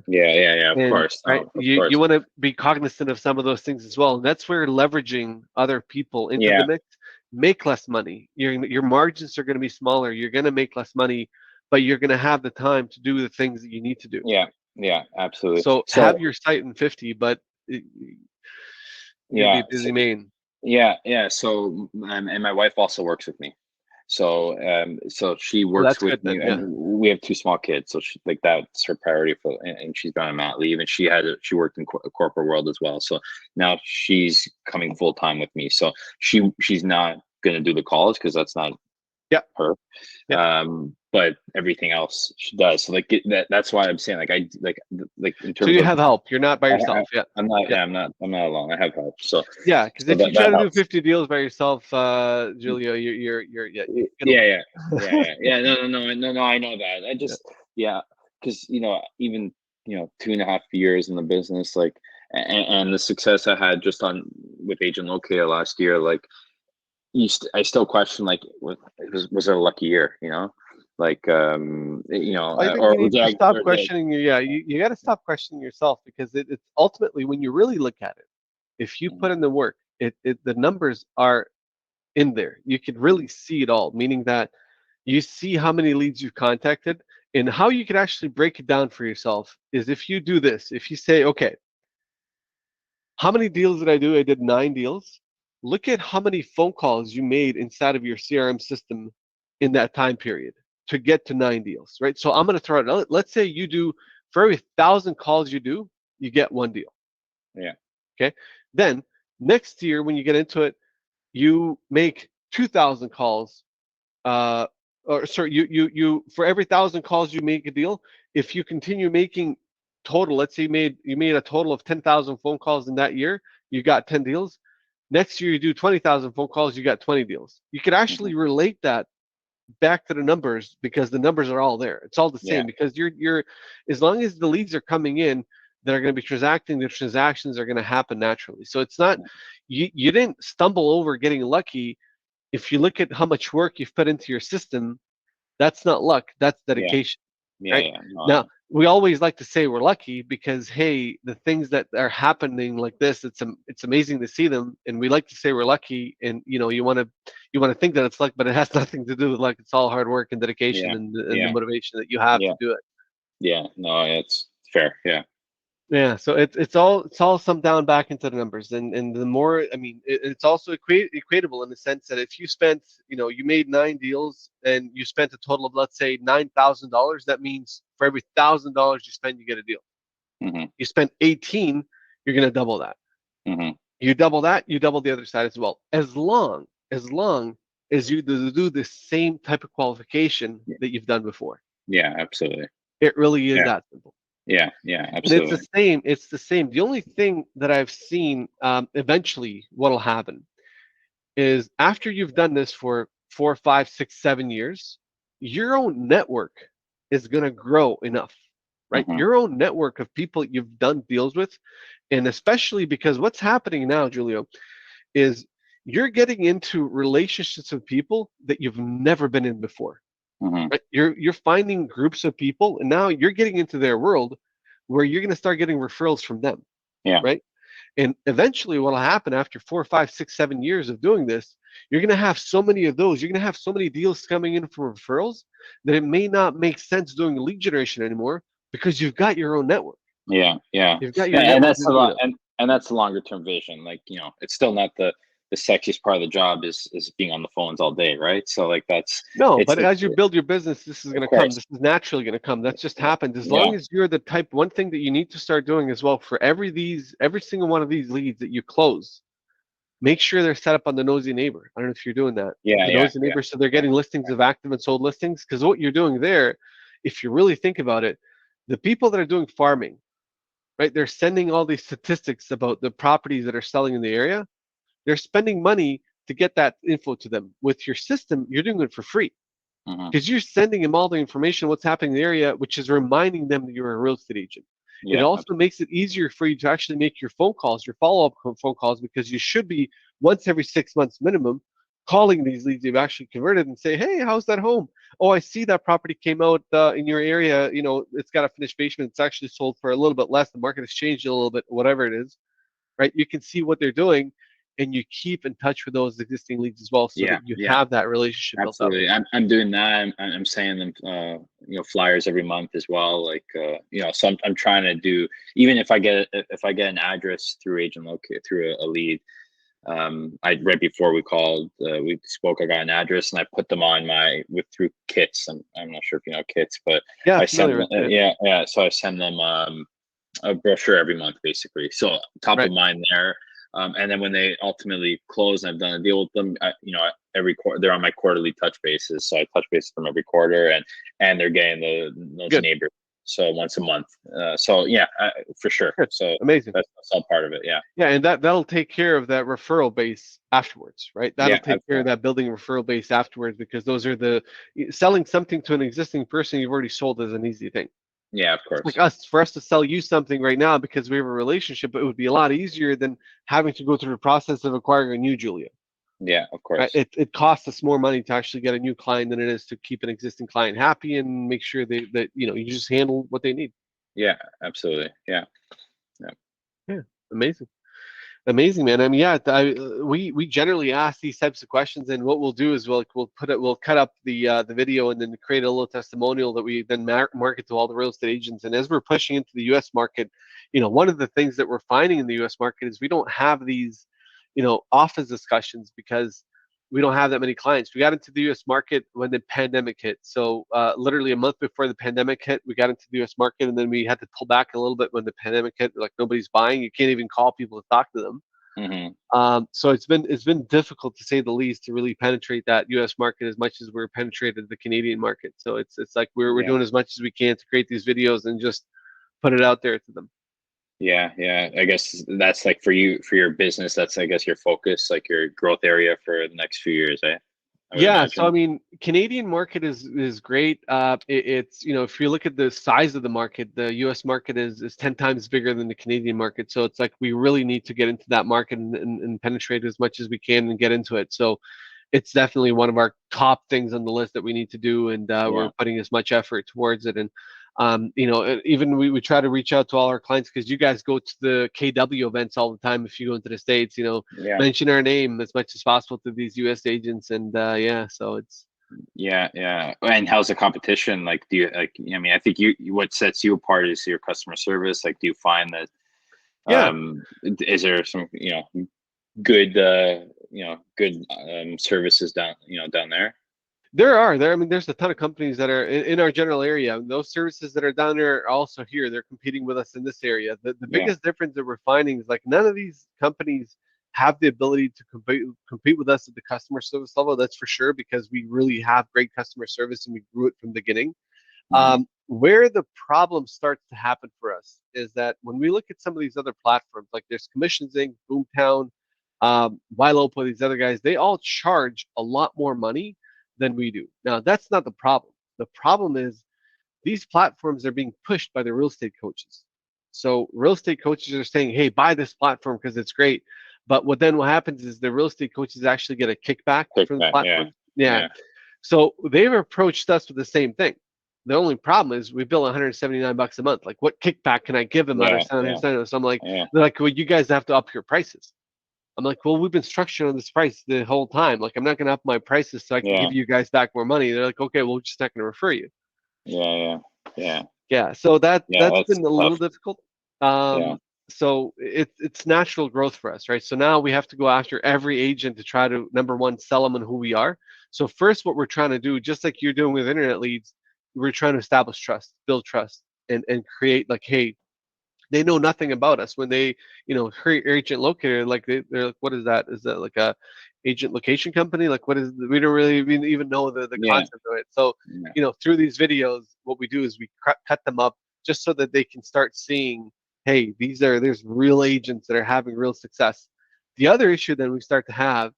Yeah, yeah, yeah. Of And course, right, no, of you course. want to be cognizant of some of those things as well. And that's where leveraging other people into the Yeah, mix make less money. Your margins are going to be smaller. You're going to make less money, but you're going to have the time to do the things that you need to do. yeah, yeah. Absolutely. So have So your site in 50, but you're going to be yeah, a busy man. yeah, yeah. So and my wife also works with me. So she Well, works that's with good me, then. and Yeah. we have two small kids. So she, like that's her priority for, and she's been on mat leave, and she worked in corporate world as well. So now she's coming full time with me. So she's not gonna do the calls because that's not Yeah. her. Yeah. But everything else she does. So like that's why I'm saying like in So terms you of have help. You're not by I, yourself. Yeah. I'm not Yeah. yeah, I'm not alone. I have help. Yeah. Because So if you try that to do helps. 50 deals by yourself, Julio, yeah, you're gonna Yeah, lose. yeah, yeah. No. I know that. I Yeah. just, yeah, because even 2.5 years in the business, like, and the success I had just on with Agent Locator last year, like, I still question, like, was it a lucky year? Like, I think or you need did to I, stop or did questioning your. Yeah, you got to stop questioning yourself because it's ultimately when you really look at it, if you I, put in the work, the numbers are in there. You can really see it all, meaning that you see how many leads you've contacted and how you can actually break it down for yourself is if you do this. If you say, okay, how many deals did I do? I did 9 deals. Look at how many phone calls you made inside of your CRM system in that time period to get to 9 deals, right? So I'm going to throw it out. Let's say you do, for every 1,000 calls you do, you get one deal. yeah, Okay. Then next year, when you get into it, you make 2,000 calls, uh, or sorry, you for every 1,000 calls you make a deal, if you continue making total, let's say you made a total of 10,000 phone calls in that year, you got 10 deals. Next year you do 20,000 phone calls, you got 20 deals. You could Hmm. actually relate that back to the numbers because the numbers are all there. It's all the Yeah. same because you're as long as the leads are coming in that are going to be transacting, the transactions are going to happen naturally. So it's not you didn't stumble over getting lucky. If you look at how much work you've put into your system, that's not luck, that's Yeah. dedication, Yeah. right? Yeah. Now, No. we always like to say we're lucky because hey, the things that are happening like this, it's amazing to see them, and we like to say we're lucky, and you want to think that it's luck, but it has nothing to do with luck. It's all hard work and dedication Yeah. and the Yeah. motivation that you have Yeah. to do it. Yeah. No, it's fair. Yeah. Yeah, so it's all summed down back into the numbers, and the more I mean, it's also equatable in the sense that if you spent, you made 9 deals and you spent a total of let's say $9,000, that means for every $1,000 you spend, you get a deal. Hmm. You spent 18, you're gonna double that. Hmm. You double that, you double the other side as well. As long as you do the same type of qualification that you've done before, Yeah. Absolutely. it really is Yeah. that simple. Yeah. Yeah. And it's the Absolutely. same. It's the same. The only thing that I've seen, eventually, what'll happen is after you've done this for 4, 5, 6, 7 years, your own network is going to grow enough, right? Hmm. Your own network of people you've done deals with, and especially because what's happening now, Giulio, is you're getting into relationships with people that you've never been in before. Hmm. Right? You're finding groups of people, and now you're getting into their world, where you're going to start getting referrals from them, Yeah. right? And eventually, what'll happen after 4, 5, 6, 7 years of doing this, you're going to have so many of those. You're going to have so many deals coming in from referrals that it may not make sense doing lead generation anymore because you've got your own network. Yeah, yeah, You've got your and network that's a is doing lot, it. and that's the longer term vision. Like, it's still not the sexiest part of the job is being on the phones all day, right? So like No, it's but the as you build your business, this is going of to come. course, This is naturally going to come. That's just happened. As yeah, long as you're the type, one thing that you need to start doing as well for every single one of these leads that you close, make sure they're set up on the nosy neighbor. I don't know if you're doing that. yeah, The yeah, nosy yeah, neighbor, so they're yeah, getting listings of active and sold listings. Because what you're doing there, if you really think about it, the people that are doing farming, right? They're sending all these statistics about the properties that are selling in the area. They're spending money to get that info to them. With your system, you're doing it for free hmm, because you're sending them all the information, what's happening in the area, which is reminding them that you're a real estate agent. It yeah, also makes it easier for you to actually make your phone calls, your follow up phone calls, because you should be once every 6 months minimum calling these leads you've actually converted and say, hey, how's that home? Oh, I see that property came out in your area. It's got a finished basement. It's actually sold for a little bit less. The market has changed a little bit, whatever it is, right? You can see what they're doing and you keep in touch with those existing leads as well so yeah, that you yeah, have that relationship built up. absolutely. I'm doing that. I'm sending them flyers every month as well. Like so I'm trying to do, even if I get an address through agent locate through a lead. I right before we spoke, I got an address and I put them on my with through kits. I'm not sure if you know kits, but Yeah, I send familiar them, with it. yeah, yeah. So I send them a brochure every month, basically. So top Right. of mind there. And then when they ultimately close and I've done a deal with them, every quarter they're on my quarterly touch bases. So I touch base with them every quarter, and they're getting those Good. neighbors. So once a month. So yeah, for sure. Good. So Amazing. that's all part of it. Yeah. Yeah, and that'll take care of that referral base afterwards, right? That'll Yeah. take care of that building referral base afterwards because those are selling something to an existing person you've already sold is an easy thing. Yeah. Of It's like course. us for us to sell you something right now because we have a relationship, it would be a lot easier than having to go through the process of acquiring a new Julia. Yeah, of Right? course. It costs us more money to actually get a new client than it is to keep an existing client happy and make sure that you just handle what they need. Yeah, absolutely. Yeah. Yeah. Yeah, amazing. Amazing, man. I mean, yeah, we generally ask these types of questions, and what we'll do is we'll cut up the video and then create a little testimonial that we then market to all the real estate agents. And as we're pushing into the U.S. market, one of the things that we're finding in the U.S. market is we don't have these, office discussions because we don't have that many clients. We got into the U.S. market when the pandemic hit, so literally a month before the pandemic hit, we got into the U.S. market, and then we had to pull back a little bit when the pandemic hit. Like nobody's buying, you can't even call people to talk to them. Hmm. So it's been difficult to say the least to really penetrate that U.S. market as much as we're penetrated the Canadian market. So it's like we're Yeah. doing as much as we can to create these videos and just put it out there to them. Yeah, yeah. I guess that's like for you, for your business, that's I guess your focus, like your growth area for the next few years, eh? I would Yeah, so I imagine. mean, Canadian market is great. It's if you look at the size of the market, the U.S. market is 10 times bigger than the Canadian market. So it's like we really need to get into that market and penetrate as much as we can and get into it. So it's definitely one of our top things on the list that we need to do, and we're Yeah. putting as much effort towards it. And even we try to reach out to all our clients because you guys go to the KW events all the time. If you go into the states, Yeah. mention our name as much as possible to these U.S. agents, and yeah, so it's Yeah, yeah. And how's the competition? Like, do you like? I mean, I think what sets you apart is your customer service. Like, do you find that yeah. is there some good good services down there? There. I mean, there's a ton of companies that are in our general area. And those services that are down there are also here. They're competing with us in this area. The Yeah. biggest difference that we're finding is like none of these companies have the ability to compete with us at the customer service level. That's for sure because we really have great customer service and we grew it from the beginning. Hmm. Where the problem starts to happen for us is that when we look at some of these other platforms, like there's Commissions Inc., Boomtown, Ylopo, these other guys, they all charge a lot more money than we do. Now, that's not the problem. The problem is these platforms are being pushed by the real estate coaches. So real estate coaches are saying, "Hey, buy this platform because it's great." But what happens is the real estate coaches actually get a kickback from the Kickback. Yeah. platform. Yeah, Yeah. so they've approached us with the same thing. The only problem is we bill 179 bucks a month. Like, what kickback can I give them out of Yeah. Yeah. 779? So I'm like, Yeah. they're like, well, you guys have to up your prices. I'm like, well, we've been structured on this price the whole time. Like, I'm not going to up my prices so I can Yeah. give you guys back more money. They're like, okay, well, we're just not going to refer you. Yeah. Yeah. Yeah. Yeah, so Yeah. that's That's been a little tough. difficult. Yeah. So it's natural growth for us, right? So now we have to go after every agent to try to number one sell them on who we are. So first, what we're trying to do, just like you're doing with internet leads, we're trying to establish trust, build trust, and create like, hey, they know nothing about us when they, create agent locator, like they're like, what is that? Is that like a agent location company? Like, what is? We don't really even know the Yeah. concept of it. So, Yeah. through these videos, what we do is we cut them up just so that they can start seeing, hey, there's real agents that are having real success. The other issue that we start to have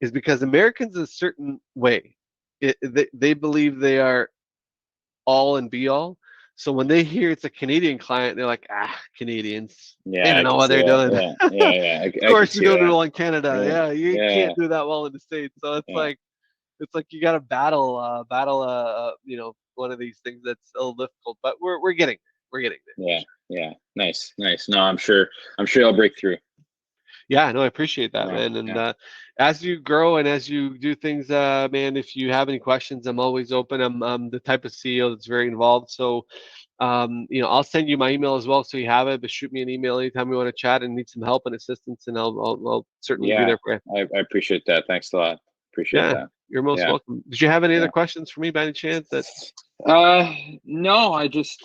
is because Americans a certain way, they believe they are all and be all. So when they hear it's a Canadian client, they're like, Canadians. They Yeah. don't I know could what see they're that. doing. Yeah. Yeah. Yeah. Of I could course, you're see doing it that. well in Canada. Yeah. Yeah, you Yeah. can't do that well in the States. So Yeah. it's like you got to battle, one of these things that's a little difficult. But we're getting there for Yeah. sure. Yeah. Nice. Nice. No, I'm sure. I'm sure I'll break through. Yeah, no, I appreciate that, Yeah. man. And Yeah. as you grow and as you do things, man, if you have any questions, I'm always open. I'm the type of CEO that's very involved. So, I'll send you my email as well, so you have it. But shoot me an email anytime you want to chat and need some help and assistance, and I'll certainly be Yeah. there for you. I appreciate that. Thanks a lot. Appreciate Yeah, that. you're most Yeah. welcome. Did you have any other Yeah. questions for me by any chance? That Uh, no, I just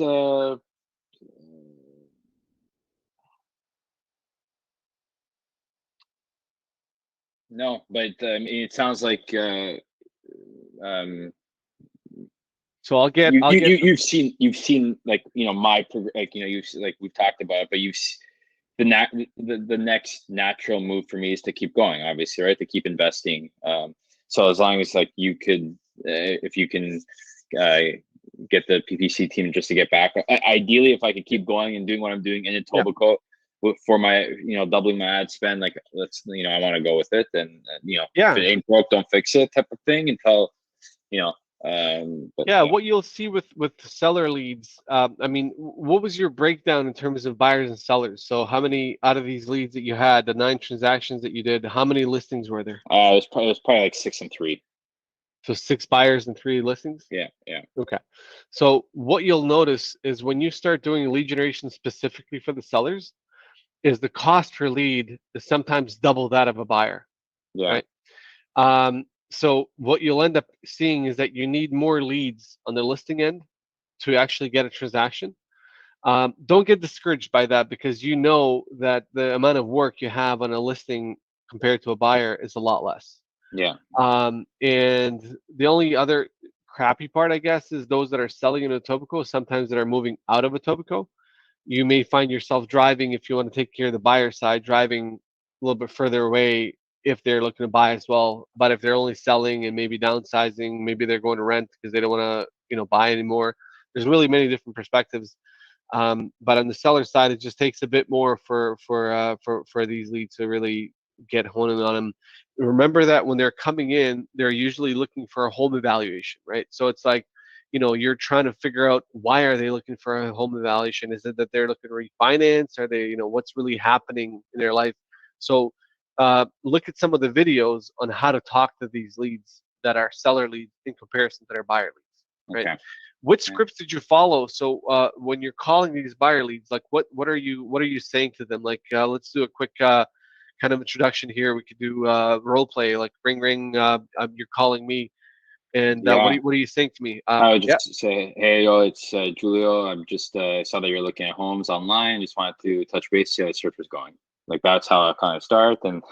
no, but I mean, it sounds like um so I'll get you've seen like like you've like we've talked about it, but the next natural move for me is to keep going, obviously, right, to keep investing. So as long as like you could if you can uh get the PPC team just to get back, ideally if I could keep going and doing what I'm doing in yeah Etobicoke for my doubling my ad spend, like let's I want to go with it, and if it yeah ain't broke don't fix it type of thing until you know but Yeah, yeah. what you'll see with seller leads, I mean, what was your breakdown in terms of buyers and sellers? So how many out of these leads that you had, the 9 transactions that you did, how many listings were there? It was probably like 6 and 3. So 6 buyers and 3 listings? Yeah, yeah, Okay. So what you'll notice is when you start doing lead generation specifically for the sellers, is the cost per lead is sometimes double that of a buyer, yeah, right? So what you'll end up seeing is that you need more leads on the listing end to actually get a transaction. Don't get discouraged by that, because you know that the amount of work you have on a listing compared to a buyer is a lot less. Yeah. And the only other crappy part, I guess, is those that are selling in Etobicoke, sometimes that are moving out of Etobicoke. You may find yourself driving, if you want to take care of the buyer side, driving a little bit further away if they're looking to buy as well. But if they're only selling and maybe downsizing, maybe they're going to rent because they don't want to, buy anymore. There's really many different perspectives. But on the seller side, it just takes a bit more for these leads to really get honing on them. Remember that when they're coming in, they're usually looking for a home evaluation, right? So it's like, you're trying to figure out, why are they looking for a home evaluation? Is it that they're looking to refinance? Are they, what's really happening in their life? So look at some of the videos on how to talk to these leads that are seller leads in comparison to their buyer leads, right? Okay. What Yeah. scripts did you follow? So when you're calling these buyer leads, like what are you saying to them? Like let's do a quick kind of introduction here. We could do role play, like ring ring. You're calling me, and Yeah. what are you saying to me? I would Yeah, just say, hey, yo, it's Giulio. I'm just saw that you're looking at homes online. Just wanted to touch base, see how the search was going. Like that's how I kind of start, and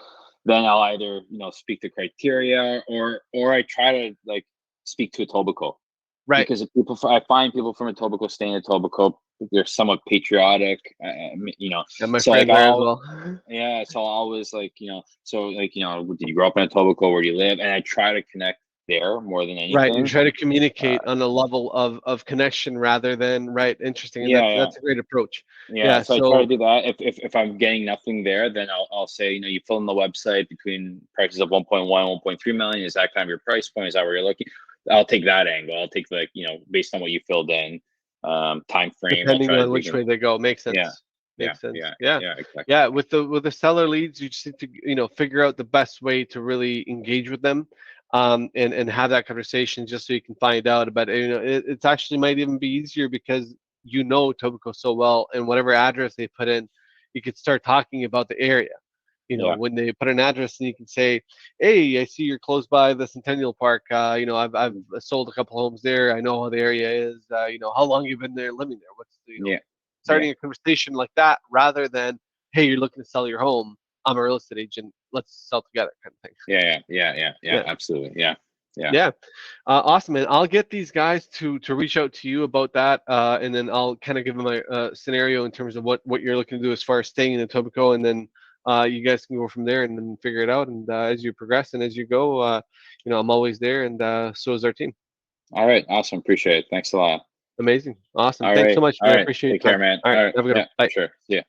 then I'll either speak to criteria, or I try to like speak to Etobicoke, right. because if people, I find people from Etobicoke staying in Etobicoke, they're somewhat patriotic, Got my So like friend there as I'll, well. yeah, so I'll always like so like did you grow up in Etobicoke? Where do you live? And I try to connect there more than Right, you anything. try to Uh, communicate on a level of connection rather than right. Interesting, and yeah, that's yeah. that's a great approach. Yeah, Yeah. so I try to So do that. If I'm getting nothing there, then I'll say, you fill in the website between prices of 1.1, 1.3 million. Is that kind of your price point? Is that where you're looking? I'll take that angle. I'll take like, based on what you filled in, time frame. I'll depending try to on dig which in. way they go, makes Yeah, sense. yeah, Makes sense. yeah, Yeah. yeah, exactly. Yeah, with the seller leads, you just need to figure out the best way to really engage with them, and have that conversation just so you can find out. But it's actually might even be easier because you know Tobico so well, and whatever address they put in, you could start talking about the area. Yeah, When they put an address, and you can say, "Hey, I see you're close by the Centennial Park. I've sold a couple homes there. I know how the area is. How long you've been there living there? What's yeah, yeah, starting a conversation like that rather than, hey, you're looking to sell your home. I'm a real estate agent. Let's sell together, kind of thing. yeah, yeah, yeah, yeah, yeah, Yeah, absolutely. Yeah, yeah. yeah, awesome, man. I'll get these guys to reach out to you about that, and then I'll kind of give them a scenario in terms of what you're looking to do as far as staying in Etobicoke, and then you guys can go from there and then figure it out. And as you progress and as you go, I'm always there, and so is our team. All right, awesome. Appreciate it. Thanks a lot. Amazing, awesome. All Thanks so right, much, all man. I right. appreciate Take your care, time. man. All All right, right, have a good one. yeah, for Bye. sure. See ya.